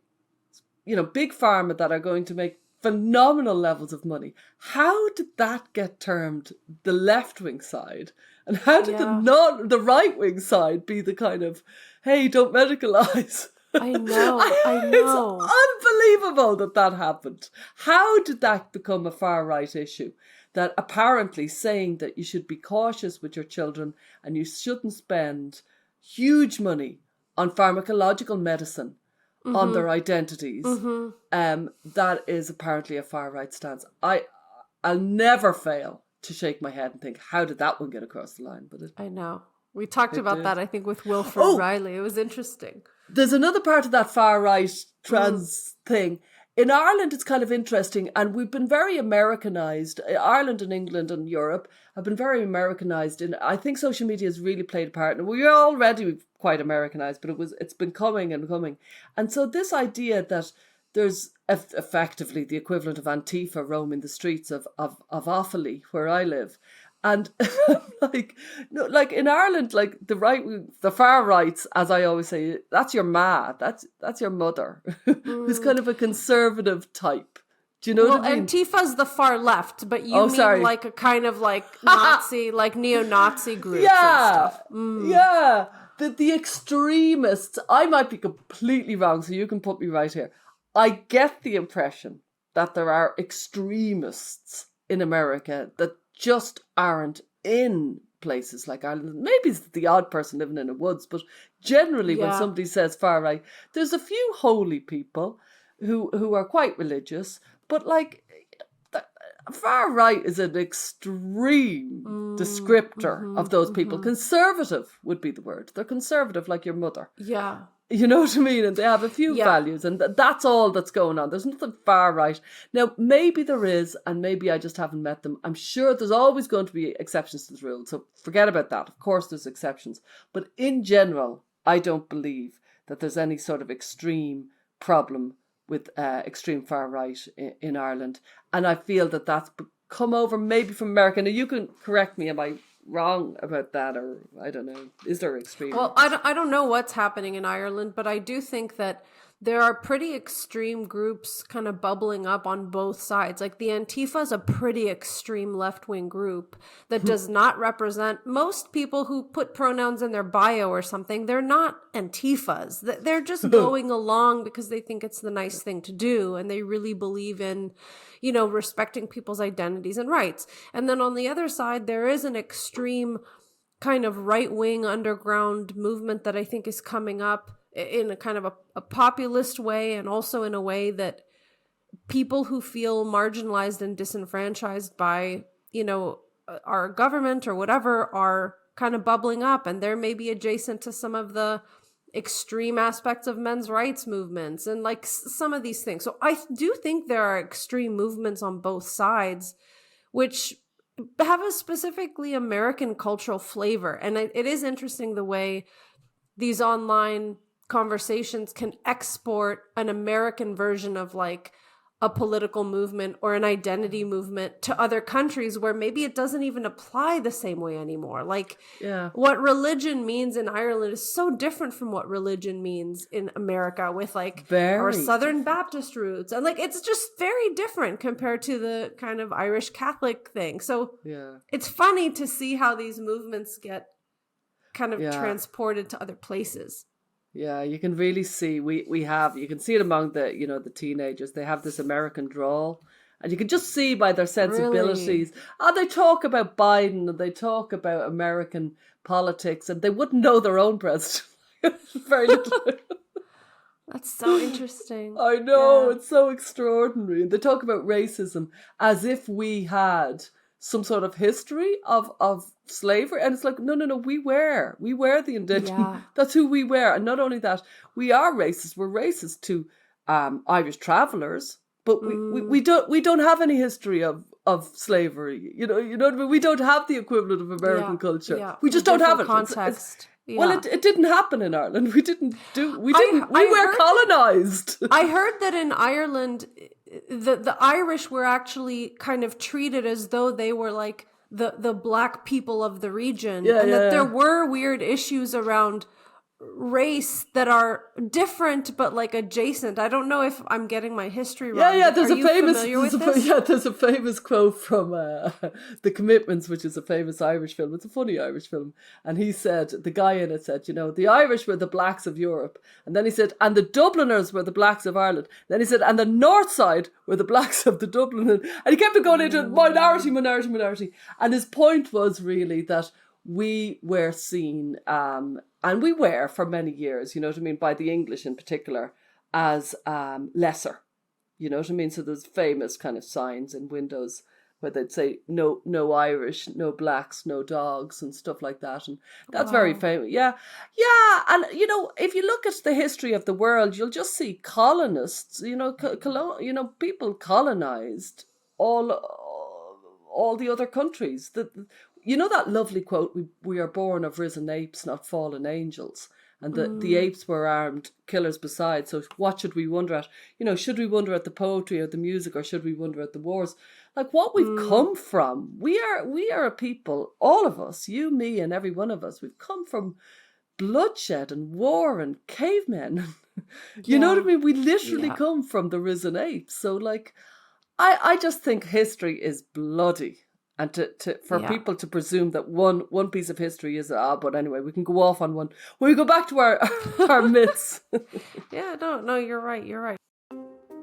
you know, big pharma that are going to make phenomenal levels of money, how did that get termed the left-wing side? And how did the right-wing side be the kind of, hey, don't medicalize? I know. It's unbelievable that happened. How did that become a far-right issue? That apparently saying that you should be cautious with your children and you shouldn't spend huge money on pharmacological medicine on their identities, that is apparently a far-right stance. I'll never fail to shake my head and think, how did that one get across the line? But I know. We talked about that, I think, with Wilfred Riley. It was interesting. There's another part of that far-right trans thing in Ireland, it's kind of interesting, and we've been very Americanized. Ireland and England and Europe have been very Americanized, and I think social media has really played a part. And we are already quite Americanized, but it's been coming and coming. And so this idea that there's effectively the equivalent of Antifa roaming the streets of Offaly, where I live. And like in Ireland, like the far rights, as I always say, that's your ma, that's your mother, who's kind of a conservative type. Do you know what I mean? Antifa's the far left, but you mean like a kind of like Nazi, like neo-Nazi groups and stuff. Yeah. The extremists, I might be completely wrong, so you can put me right here. I get the impression that there are extremists in America that just aren't in places like Ireland. Maybe it's the odd person living in the woods, but generally when somebody says far right, there's a few holy people who are quite religious, but like far right is an extreme descriptor of those people. Conservative would be the word. They're conservative like your mother. Yeah. You know what I mean? And they have a few values, and that's all that's going on. There's nothing far right. Now, maybe there is, and maybe I just haven't met them. I'm sure there's always going to be exceptions to the rule, so forget about that. Of course there's exceptions. But in general, I don't believe that there's any sort of extreme problem with extreme far right in Ireland. And I feel that that's come over maybe from America. Now, you can correct me, am I wrong about that, or I don't know, is there extreme? Well, I don't know what's happening in Ireland, but I do think that there are pretty extreme groups kind of bubbling up on both sides. Like the Antifa is a pretty extreme left-wing group that does not represent most people who put pronouns in their bio or something. They're not Antifas. They're just going along because they think it's the nice thing to do, and they really believe in, you know, respecting people's identities and rights. And then on the other side, there is an extreme kind of right-wing underground movement that I think is coming up in a kind of a populist way, and also in a way that people who feel marginalized and disenfranchised by, you know, our government or whatever are kind of bubbling up, and they're maybe adjacent to some of the extreme aspects of men's rights movements and like some of these things. So I do think there are extreme movements on both sides, which have a specifically American cultural flavor. And it is interesting the way these online conversations can export an American version of like a political movement or an identity movement to other countries where maybe it doesn't even apply the same way anymore. Like what religion means in Ireland is so different from what religion means in America with like our Southern Baptist roots. And like, it's just very different compared to the kind of Irish Catholic thing. So it's funny to see how these movements get kind of transported to other places. Yeah, you can really see you can see it among the teenagers. They have this American drawl, and you can just see by their sensibilities. Really? They talk about Biden and they talk about American politics, and they wouldn't know their own president. Very little. That's so interesting. I know, it's so extraordinary. And they talk about racism as if we had some sort of history of slavery, and it's like no, we were the indigenous. That's who we were. And not only that, we are racist. We're racist to Irish travelers, but we don't have any history of slavery. You know what I mean? We don't have the equivalent of American culture. We just don't have it. Context. Well, it didn't happen in Ireland. We were colonized. I heard that in Ireland, the Irish were actually kind of treated as though they were like the black people of the region, that there were weird issues around race that are different but like adjacent. I don't know if I'm getting my history wrong. There's a famous quote from The Commitments, which is a famous Irish film. It's a funny Irish film, and the guy in it said, the Irish were the blacks of Europe, and then he said, and the Dubliners were the blacks of Ireland. Then he said, and the north side were the blacks of the Dublin, and he kept going into minority, and his point was really that we were seen, and we were for many years, you know what I mean, by the English in particular, as lesser, you know what I mean? So there's famous kind of signs in windows where they'd say no Irish, no blacks, no dogs, and stuff like that. And that's very famous. Yeah. And if you look at the history of the world, you'll just see colonists. People colonized all the other countries. That lovely quote: "We are born of risen apes, not fallen angels." And the apes were armed killers beside. So what should we wonder at? Should we wonder at the poetry or the music, or should we wonder at the wars? Like what we've come from. We are a people, all of us, you, me, and every one of us. We've come from bloodshed and war and cavemen. You know what I mean? We literally come from the risen apes. So like, I just think history is bloody. And for people to presume that one piece of history is but anyway, we can go off on one. We go back to our myths. Yeah, no, you're right.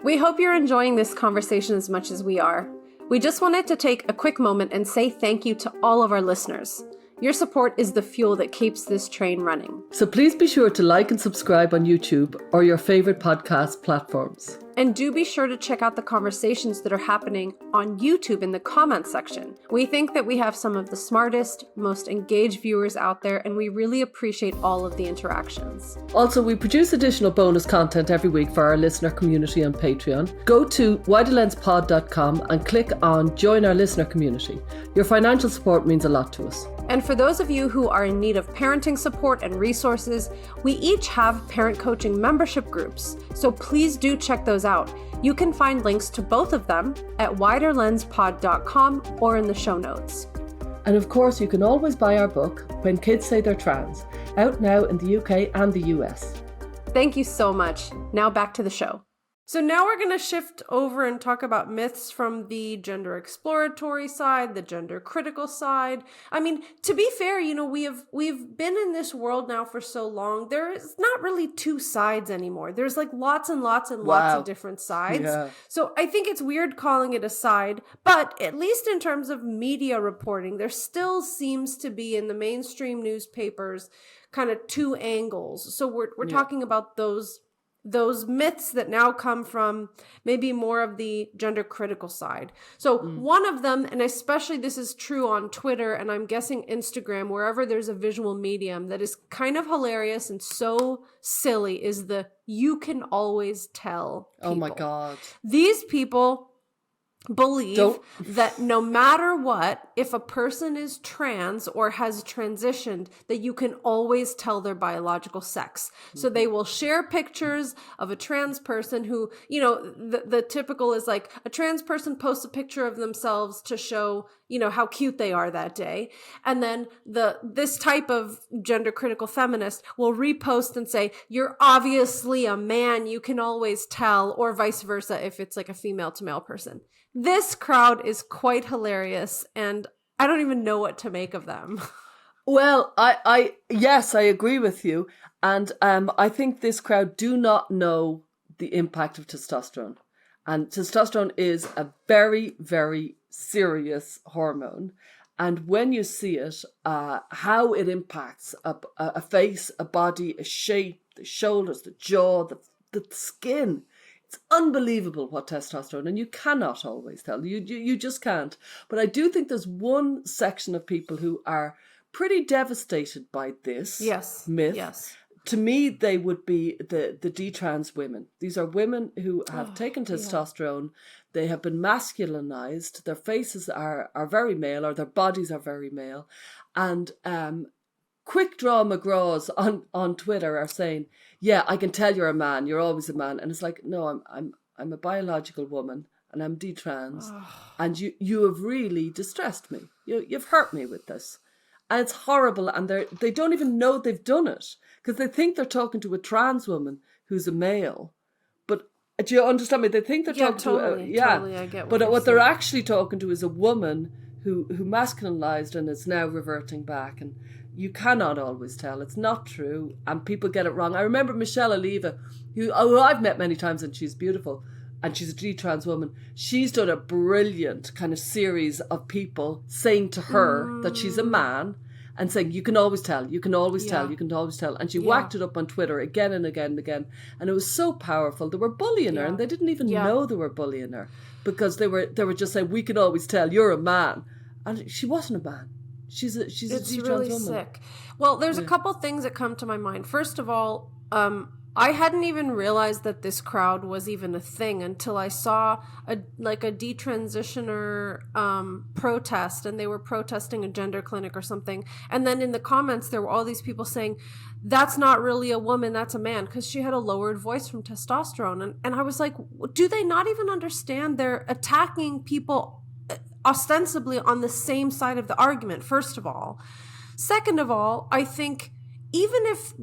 We hope you're enjoying this conversation as much as we are. We just wanted to take a quick moment and say thank you to all of our listeners. Your support is the fuel that keeps this train running. So please be sure to like and subscribe on YouTube or your favorite podcast platforms. And do be sure to check out the conversations that are happening on YouTube in the comments section. We think that we have some of the smartest, most engaged viewers out there, and we really appreciate all of the interactions. Also, we produce additional bonus content every week for our listener community on Patreon. Go to widerlenspod.com and click on Join Our Listener Community. Your financial support means a lot to us. And for those of you who are in need of parenting support and resources, we each have parent coaching membership groups, so please do check those out. You can find links to both of them at widerlenspod.com or in the show notes. And of course, you can always buy our book, When Kids Say They're Trans, out now in the UK and the US. Thank you so much. Now back to the show. So now we're going to shift over and talk about myths from the gender exploratory side, the gender critical side. I mean, to be fair, we've been in this world now for so long. There is not really two sides anymore. There's like lots and lots and lots of different sides. Yeah. So I think it's weird calling it a side, but at least in terms of media reporting, there still seems to be in the mainstream newspapers kind of two angles. So we're talking about those myths that now come from maybe more of the gender critical side. So one of them, and especially this is true on Twitter and I'm guessing Instagram, wherever there's a visual medium that is kind of hilarious and so silly, is the "you can always tell" people. Oh my God. These people believe that no matter what, if a person is trans or has transitioned, that you can always tell their biological sex. So they will share pictures of a trans person who, the typical is like a trans person posts a picture of themselves to show, how cute they are that day. And then this type of gender critical feminist will repost and say, "You're obviously a man, you can always tell," or vice versa if it's like a female to male person. This crowd is quite hilarious, and I don't even know what to make of them. Well, yes, I agree with you. And I think this crowd do not know the impact of testosterone. And testosterone is a very, very serious hormone. And when you see it, how it impacts a face, a body, a shape, the shoulders, the jaw, the skin. It's unbelievable what testosterone, and you cannot always tell. You just can't. But I do think there's one section of people who are pretty devastated by this myth. Yes. To me, they would be the detrans women. These are women who have taken testosterone. They have been masculinized. Their faces are very male, or their bodies are very male. And quick draw McGraws on Twitter are saying, "Yeah, I can tell you're a man. You're always a man." And it's like, no, I'm a biological woman and I'm detrans, and you have really distressed me. You've hurt me with this, and it's horrible. And they don't even know they've done it because they think they're talking to a trans woman who's a male. But do you understand me? They think they're talking totally, to totally. I get what they're actually talking to is a woman who masculinized and is now reverting back. And you cannot always tell. It's not true. And people get it wrong. I remember Michelle Oliva, who I've met many times, and she's beautiful. And she's a detrans woman. She's done a brilliant kind of series of people saying to her that she's a man and saying, you can always tell, you can always tell, Yeah. you can always tell. And she Yeah. whacked it up on Twitter again and again and again. And it was so powerful. They were bullying her, Yeah. and they didn't even Yeah. know they were bullying her, because they were just saying, we can always tell, you're a man. And she wasn't a man. She's a It's detrans really woman. sick. Well, there's a couple things that come to my mind. First of all, I hadn't even realized that this crowd was even a thing until I saw a detransitioner protest, and they were protesting a gender clinic or something. And then in the comments, there were all these people saying, that's not really a woman, that's a man, because she had a lowered voice from testosterone. And I was like, do they not even understand they're attacking people ostensibly on the same side of the argument, first of all? Second of all, I think even if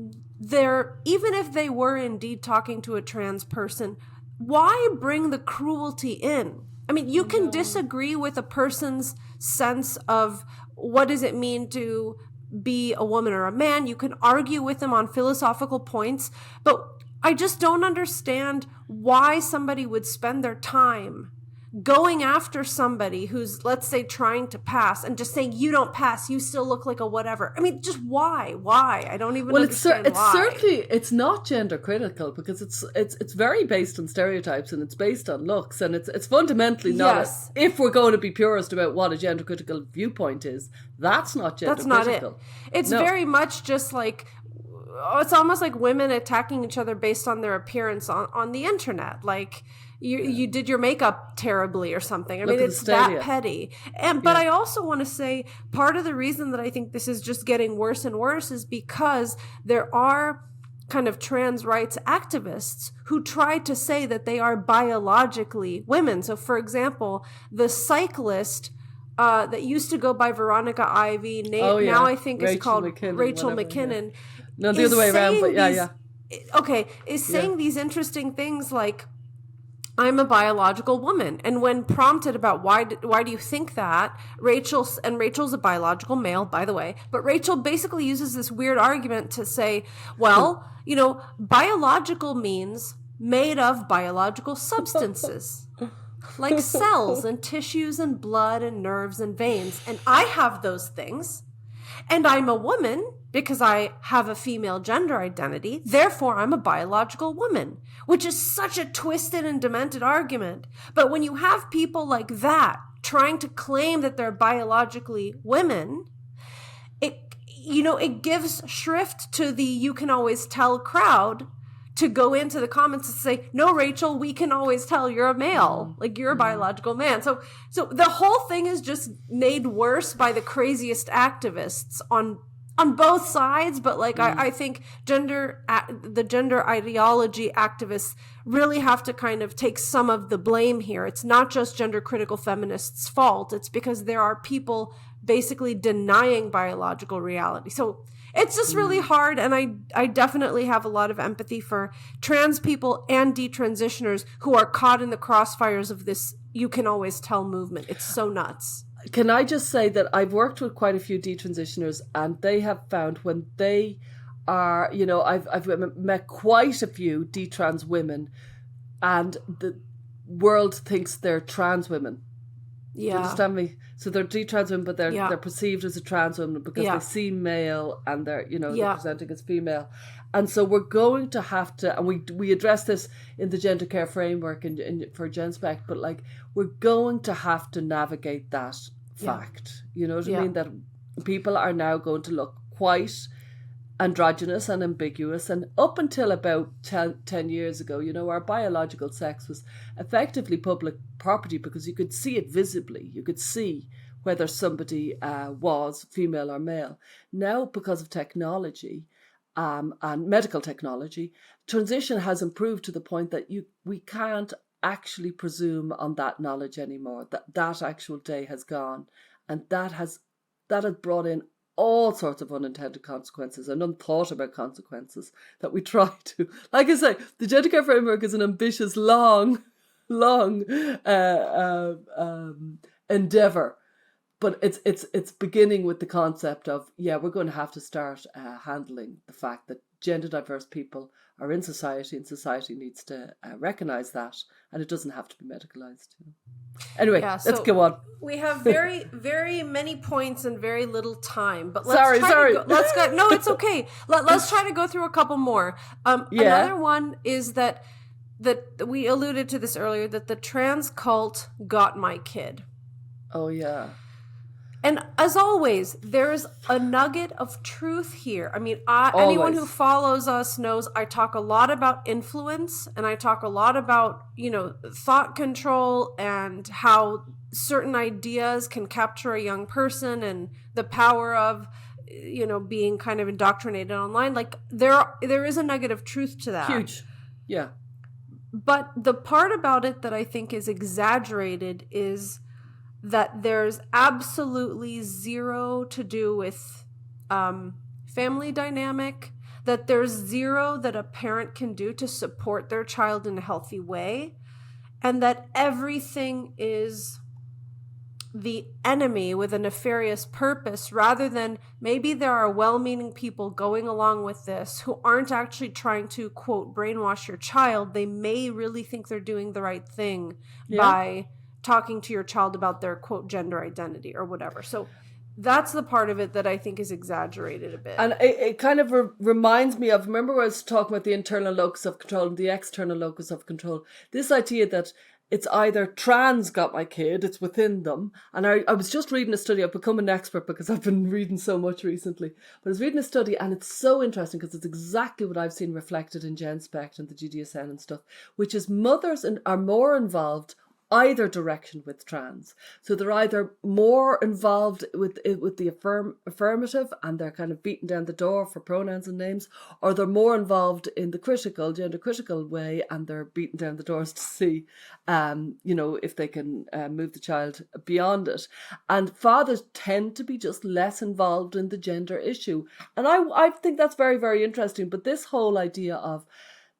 they were indeed talking to a trans person, why bring the cruelty in? I mean, you can disagree with a person's sense of what does it mean to be a woman or a man. You can argue with them on philosophical points, but I just don't understand why somebody would spend their time going after somebody who's, let's say, trying to pass and just saying, you don't pass, you still look like a whatever. I mean, just why? I don't even understand why. Certainly, it's not gender critical, because it's very based on stereotypes, and it's based on looks, and it's fundamentally not. Yes. If we're going to be purist about what a gender critical viewpoint is, that's not gender critical. Not it. It's very much just like, it's almost like women attacking each other based on their appearance on the internet. Like, you did your makeup terribly or something. I mean, it's that petty. But I also want to say, part of the reason that I think this is just getting worse and worse is because there are kind of trans rights activists who try to say that they are biologically women. So, for example, the cyclist that used to go by Veronica Ivy, now I think is called Rachel McKinnon. No, the other way around, but Okay, is saying these interesting things like, I'm a biological woman. And when prompted about why do you think that, Rachel's a biological male, by the way, but Rachel basically uses this weird argument to say, well, biological means made of biological substances, like cells and tissues and blood and nerves and veins. And I have those things. And I'm a woman because I have a female gender identity. Therefore, I'm a biological woman, which is such a twisted and demented argument. But when you have people like that trying to claim that they're biologically women, it gives shrift to the you can always tell crowd to go into the comments and say, no, Rachel, we can always tell you're a male, like you're a biological man. So the whole thing is just made worse by the craziest activists on both sides. But I think the gender ideology activists really have to kind of take some of the blame here. It's not just gender critical feminists' fault. It's because there are people basically denying biological reality. So it's just really hard, and I definitely have a lot of empathy for trans people and detransitioners who are caught in the crossfires of this you can always tell movement. It's so nuts. Can I just say that I've worked with quite a few detransitioners, and they have found when they are, I've met quite a few detrans women, and the world thinks they're trans women. Yeah. Do you understand me? So they're detrans women, but they're perceived as a trans woman because they seem male and they're, they're presenting as female. And so we're going to have to, and we address this in the gender care framework for Genspect, but we're going to have to navigate that fact. You know what I mean? That people are now going to look quite androgynous and ambiguous, and up until about 10 years ago, our biological sex was effectively public property because you could see it visibly. You could see whether somebody was female or male. Now, because of technology and medical technology, transition has improved to the point that we can't actually presume on that knowledge anymore. That actual day has gone, and that has brought in all sorts of unintended consequences and unthought about consequences that we try to, like I say, the gender care framework is an ambitious, long endeavor, but it's beginning with the concept of we're going to have to start handling the fact that gender diverse people are in society, and society needs to recognise that, and it doesn't have to be medicalised. Anyway, Yeah, let's so go on. we have very, very many points and very little time. But let's Sorry. let's go. No, it's okay. Let's try to go through a couple more. Another one is that we alluded to this earlier, that the trans cult got my kid. Oh yeah. And as always, there's a nugget of truth here. I mean, anyone who follows us knows I talk a lot about influence, and I talk a lot about, thought control and how certain ideas can capture a young person, and the power of, being kind of indoctrinated online. Like there is a nugget of truth to that. Huge. Yeah. But the part about it that I think is exaggerated is that there's absolutely zero to do with family dynamic, that there's zero that a parent can do to support their child in a healthy way, and that everything is the enemy with a nefarious purpose, rather than maybe there are well-meaning people going along with this who aren't actually trying to, quote, brainwash your child. They may really think they're doing the right thing by talking to your child about their, quote, gender identity or whatever. So that's the part of it that I think is exaggerated a bit. And it kind of reminds me of, remember when I was talking about the internal locus of control and the external locus of control? This idea that it's either trans got my kid, it's within them. And I was just reading a study. I've become an expert because I've been reading so much recently. But I was reading a study, and it's so interesting because it's exactly what I've seen reflected in Genspect and the GDSN and stuff, which is mothers are more involved either direction with trans. So they're either more involved with the affirmative, and they're kind of beating down the door for pronouns and names, or they're more involved in the gender critical way, and they're beating down the doors to see, if they can move the child beyond it. And fathers tend to be just less involved in the gender issue. And I think that's very, very interesting. But this whole idea of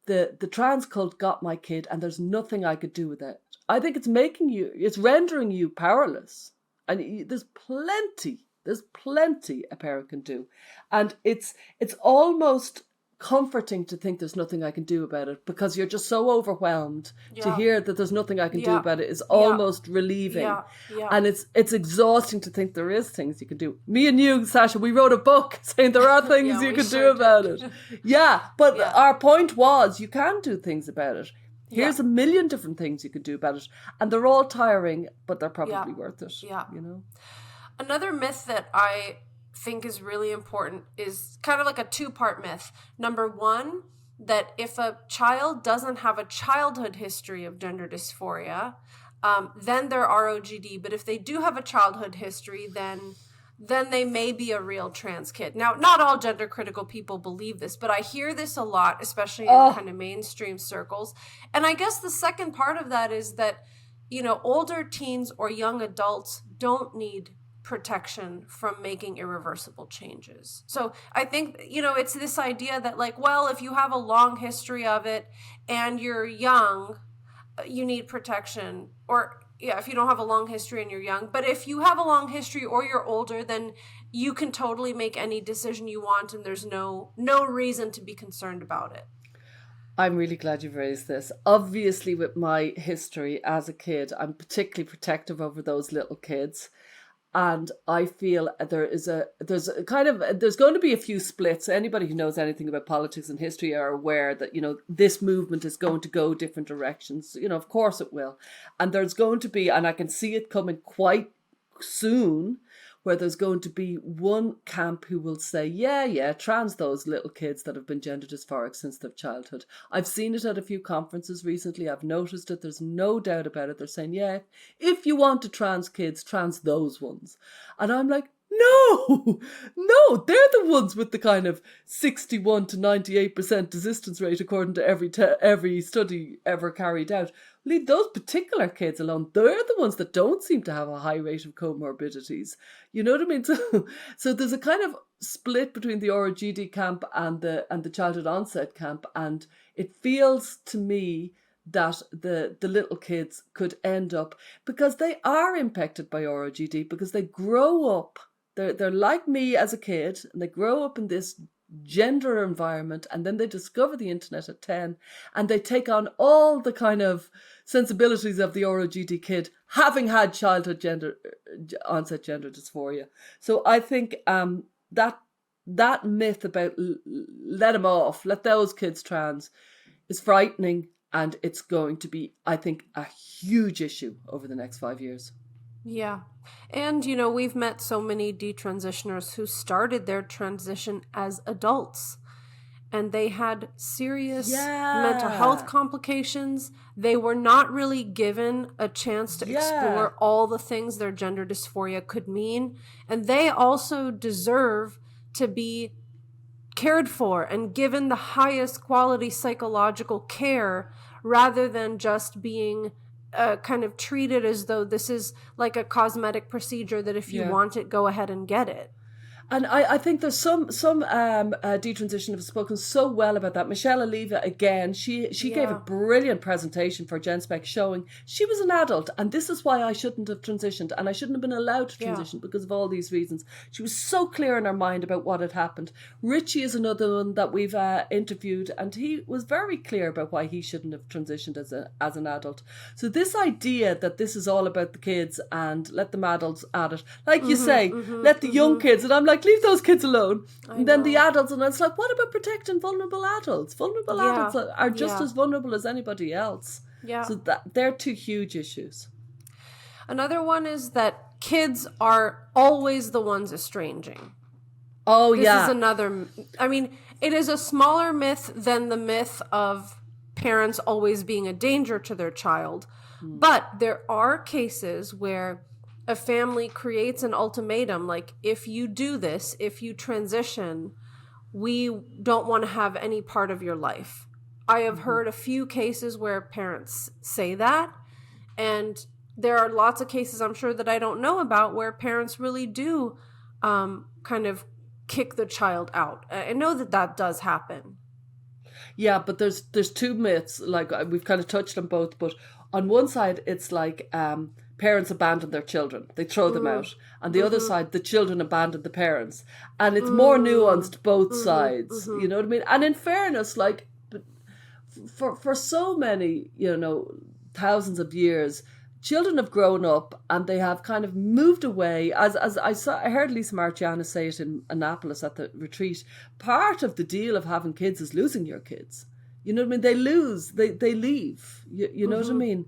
the trans cult got my kid and there's nothing I could do with it, I think it's rendering you powerless. And there's plenty a parent can do. And it's almost comforting to think there's nothing I can do about it, because you're just so overwhelmed. To hear that there's nothing I can do about it is almost relieving. And it's exhausting to think there is things you can do. Me and you, Sasha, we wrote a book saying there are things you can do about it. But our point was you can do things about it. Here's a million different things you could do about it, and they're all tiring, but they're probably worth it. Another myth that I think is really important is kind of like a two-part myth. Number one, that if a child doesn't have a childhood history of gender dysphoria, then they're ROGD. But if they do have a childhood history, then they may be a real trans kid. Now, not all gender critical people believe this, but I hear this a lot, especially in kind of mainstream circles. And I guess the second part of that is that, older teens or young adults don't need protection from making irreversible changes. So I think, it's this idea that if you have a long history of it and you're young, you need protection. Or if you don't have a long history and you're young. But if you have a long history or you're older, then you can totally make any decision you want, and there's no reason to be concerned about it. I'm really glad you've raised this. Obviously, with my history as a kid, I'm particularly protective over those little kids. And I feel there's going to be a few splits. Anybody who knows anything about politics and history are aware that, this movement is going to go different directions. Of course it will. And there's going to be, and I can see it coming quite soon, where there's going to be one camp who will say, trans those little kids that have been gender dysphoric since their childhood. I've seen it at a few conferences recently. I've noticed it. There's no doubt about it. They're saying, if you want to trans kids, trans those ones. And I'm like, no, they're the ones with the kind of 61 to 98% desistance rate, according to every study ever carried out. Leave those particular kids alone. They're the ones that don't seem to have a high rate of comorbidities. You know what I mean? So there's a kind of split between the ROGD camp and the childhood onset camp, and it feels to me that the little kids could end up, because they are impacted by ROGD, because they grow up. They're like me as a kid, and they grow up in this gender environment, and then they discover the internet at 10, and they take on all the kind of sensibilities of the ROGD kid, having had childhood onset gender dysphoria. So I think that myth about let them off, let those kids trans, is frightening, and it's going to be, I think, a huge issue over the next 5 years. Yeah. And, we've met so many detransitioners who started their transition as adults, and they had serious mental health complications. They were not really given a chance to explore all the things their gender dysphoria could mean. And they also deserve to be cared for and given the highest quality psychological care, rather than just being kind of treated as though this is like a cosmetic procedure that if you want it, go ahead and get it. And I think there's some detransition have spoken so well about that. Michelle Oliva, again, she gave a brilliant presentation for Genspect showing she was an adult, and this is why I shouldn't have transitioned, and I shouldn't have been allowed to transition because of all these reasons. She was so clear in her mind about what had happened. Richie is another one that we've interviewed, and he was very clear about why he shouldn't have transitioned as an adult. So this idea that this is all about the kids and let them adults at it, like you say, let the young kids, and I'm like, leave those kids alone. And then the adults, and it's like, what about protecting vulnerable adults? Vulnerable adults are just as vulnerable as anybody else. Yeah. So they're two huge issues. Another one is that kids are always the ones estranging. Oh, this is another, it is a smaller myth than the myth of parents always being a danger to their child. But there are cases where a family creates an ultimatum, like, if you do this, if you transition, we don't want to have any part of your life. I have heard a few cases where parents say that, and there are lots of cases I'm sure that I don't know about where parents really do kind of kick the child out. I know that does happen. Yeah, but there's two myths, like we've kind of touched on both, but on one side it's like parents abandon their children. They throw them out. On the other side, the children abandon the parents. And it's more nuanced both sides. You know what I mean? And in fairness, like, for so many, thousands of years, children have grown up and they have kind of moved away. As I heard Lisa Marchiana say it in Annapolis at the retreat, part of the deal of having kids is losing your kids. You know what I mean? They leave. You know what I mean?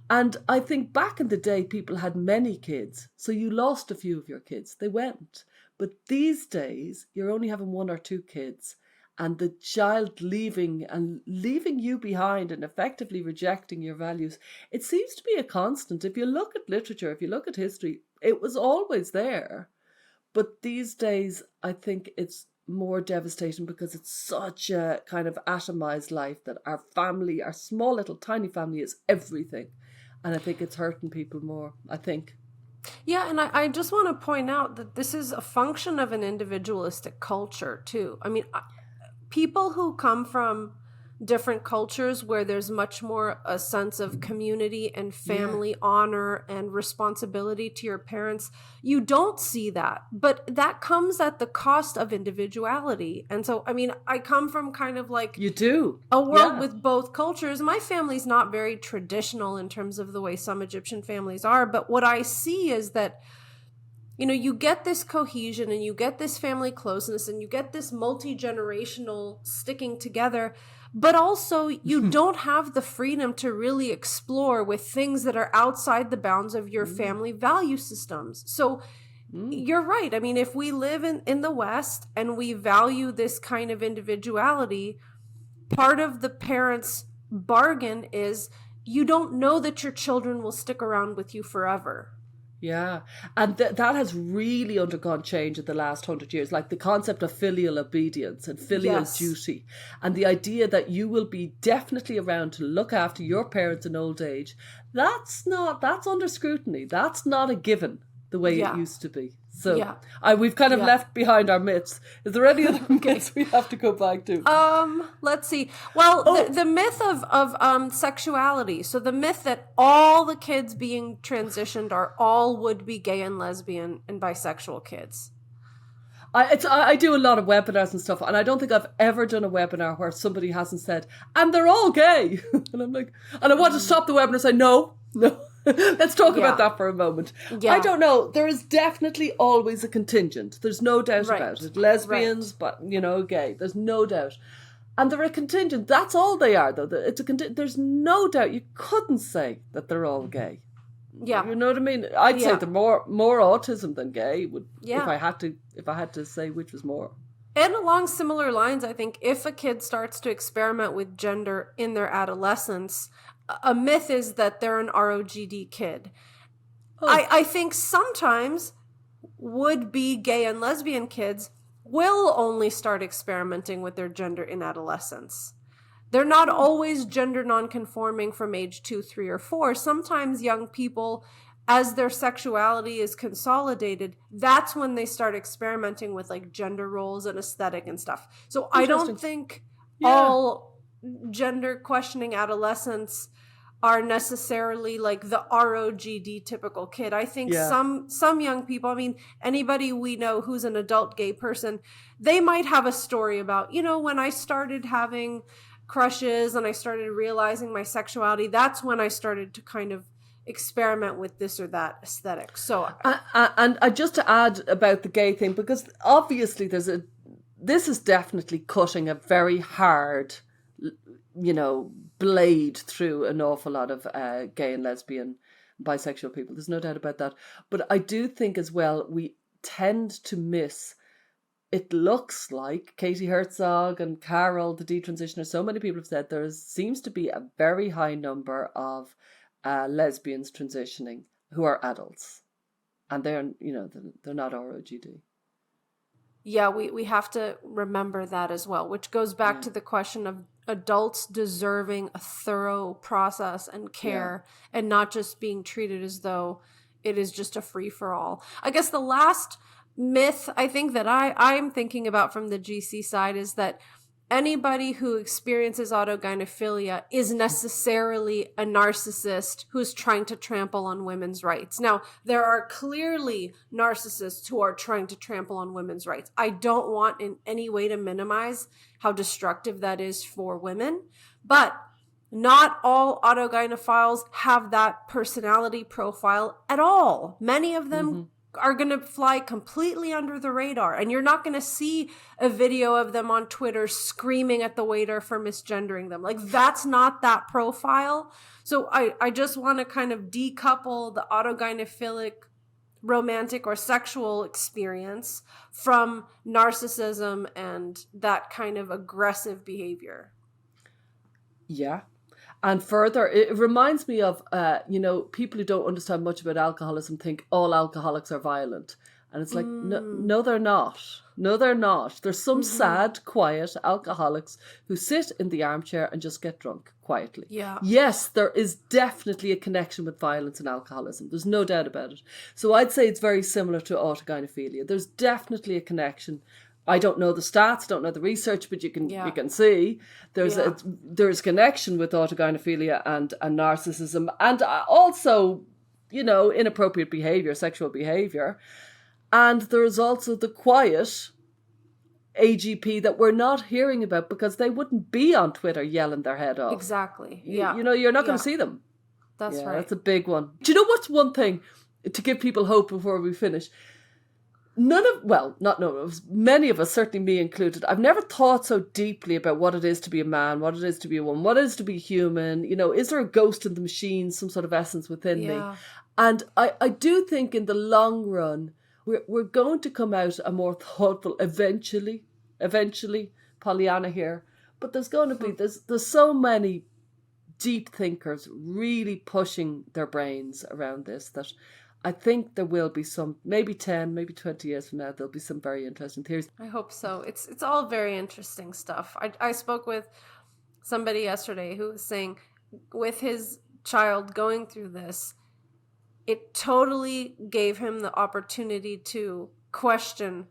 And I think back in the day, people had many kids. So you lost a few of your kids. They went. But these days, you're only having one or two kids. And the child leaving you behind and effectively rejecting your values, it seems to be a constant. If you look at literature, if you look at history, it was always there. But these days, I think it's more devastating because it's such a kind of atomized life that our family, our small little tiny family, is everything. And I think it's hurting people more, I think. Yeah, and I just want to point out that this is a function of an individualistic culture, too. People who come from different cultures where there's much more a sense of community and family honor and responsibility to your parents, you don't see that. But that comes at the cost of individuality. And so, I come from kind of like you do a world with both cultures. My family's not very traditional in terms of the way some Egyptian families are. But what I see is that you get this cohesion and you get this family closeness and you get this multi-generational sticking together, but also you don't have the freedom to really explore with things that are outside the bounds of your family value systems. So you're right. If we live in the West and we value this kind of individuality, part of the parents' bargain is you don't know that your children will stick around with you forever. Yeah, and that has really undergone change in the last 100 years, like the concept of filial obedience and filial duty, and the idea that you will be definitely around to look after your parents in old age. That's under scrutiny. That's not a given the way it used to be. So we've kind of left behind our myths. Is there any other myths we have to go back to? Let's see. Well, the myth of sexuality. So the myth that all the kids being transitioned are all would-be gay and lesbian and bisexual kids. I do a lot of webinars and stuff, and I don't think I've ever done a webinar where somebody hasn't said, and they're all gay. And I'm like, and I want to stop the webinar and say, no. Let's talk about that for a moment. Yeah. I don't know. There is definitely always a contingent. There's no doubt about it. Lesbians, but, gay. There's no doubt. And they're a contingent. That's all they are, though. There's no doubt. You couldn't say that they're all gay. Yeah. You know what I mean? I'd say they're more autism than gay. If I had to say which was more. And along similar lines, I think if a kid starts to experiment with gender in their adolescence, a myth is that they're an ROGD kid. Oh. I think sometimes would-be gay and lesbian kids will only start experimenting with their gender in adolescence. They're not always gender nonconforming from age 2, 3, or 4. Sometimes young people, as their sexuality is consolidated, that's when they start experimenting with like gender roles and aesthetic and stuff. So I don't think all gender questioning adolescents are necessarily like the ROGD typical kid. I think some young people, I mean, anybody we know who's an adult gay person, they might have a story about, when I started having crushes and I started realizing my sexuality, that's when I started to kind of experiment with this or that aesthetic. So and just to add about the gay thing, because obviously this is definitely cutting a very hard blade through an awful lot of gay and lesbian, bisexual people. There's no doubt about that. But I do think as well, we tend to miss, it looks like Katie Herzog and Carol, the detransitioner, so many people have said there seems to be a very high number of lesbians transitioning who are adults. And they're not ROGD. Yeah, we have to remember that as well, which goes back to the question of adults deserving a thorough process and care and not just being treated as though it is just a free-for-all. I guess the last myth I think that I'm thinking about from the GC side is that anybody who experiences autogynephilia is necessarily a narcissist who's trying to trample on women's rights. Now, there are clearly narcissists who are trying to trample on women's rights. I don't want in any way to minimize how destructive that is for women, but not all autogynephiles have that personality profile at all. Many of them are going to fly completely under the radar, and you're not going to see a video of them on Twitter screaming at the waiter for misgendering them. Like, that's not that profile. So I just want to kind of decouple the autogynephilic romantic or sexual experience from narcissism and that kind of aggressive behavior. Yeah. And further, it reminds me of, people who don't understand much about alcoholism think all alcoholics are violent. And it's like, no, they're not. No, they're not. There's some sad, quiet alcoholics who sit in the armchair and just get drunk quietly. Yeah. Yes, there is definitely a connection with violence and alcoholism. There's no doubt about it. So I'd say it's very similar to autogynephilia. There's definitely a connection. I don't know the stats, don't know the research, but you can see there's connection with autogynephilia and narcissism, and also, inappropriate behavior, sexual behavior. And there's also the quiet AGP that we're not hearing about because they wouldn't be on Twitter yelling their head off. Exactly. Yeah. You're not going to see them. That's right. That's a big one. Do you know what's one thing to give people hope before we finish? Many of us, certainly me included, I've never thought so deeply about what it is to be a man, what it is to be a woman, what it is to be human. Is there a ghost in the machine, some sort of essence within me? And I do think in the long run, we're going to come out a more thoughtful, eventually, Pollyanna here, but there's going to be, there's so many deep thinkers really pushing their brains around this that I think there will be some, maybe 10, maybe 20 years from now, there'll be some very interesting theories. I hope so. It's all very interesting stuff. I spoke with somebody yesterday who was saying with his child going through this, it totally gave him the opportunity to question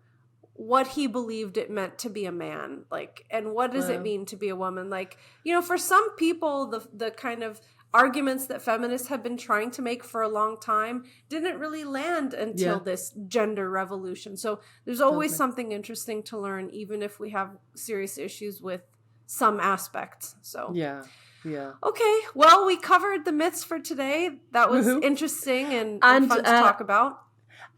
what he believed it meant to be a man, like, and what does it mean to be a woman? Like, you know, for some people, the kind of arguments that feminists have been trying to make for a long time didn't really land until this gender revolution. So there's always something interesting to learn, even if we have serious issues with some aspects. So yeah. Okay, well, we covered the myths for today. That was interesting and fun to talk about.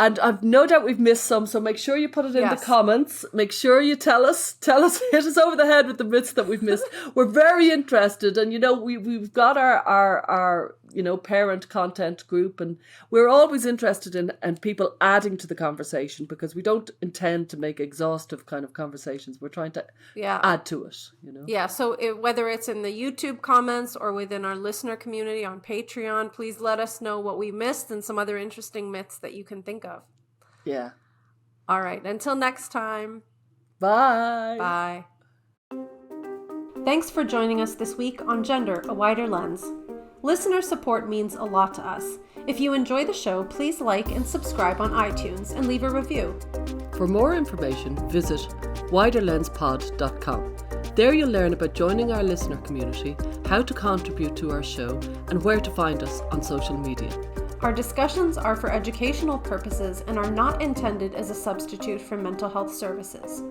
And I've no doubt we've missed some, so make sure you put it in the comments. Make sure you tell us, hit us over the head with the myths that we've missed. We're very interested, and you know, we've got our you know, parent content group, and we're always interested in people adding to the conversation, because we don't intend to make exhaustive kind of conversations. We're trying to add to it, you know. Yeah, so whether it's in the YouTube comments or within our listener community on Patreon, please let us know what we missed and some other interesting myths that you can think of. Yeah. All right, until next time. Bye. Bye. Thanks for joining us this week on Gender, A Wider Lens. Listener support means a lot to us. If you enjoy the show, please like and subscribe on iTunes and leave a review. For more information, visit widerlenspod.com. There you'll learn about joining our listener community, how to contribute to our show, and where to find us on social media. Our discussions are for educational purposes and are not intended as a substitute for mental health services.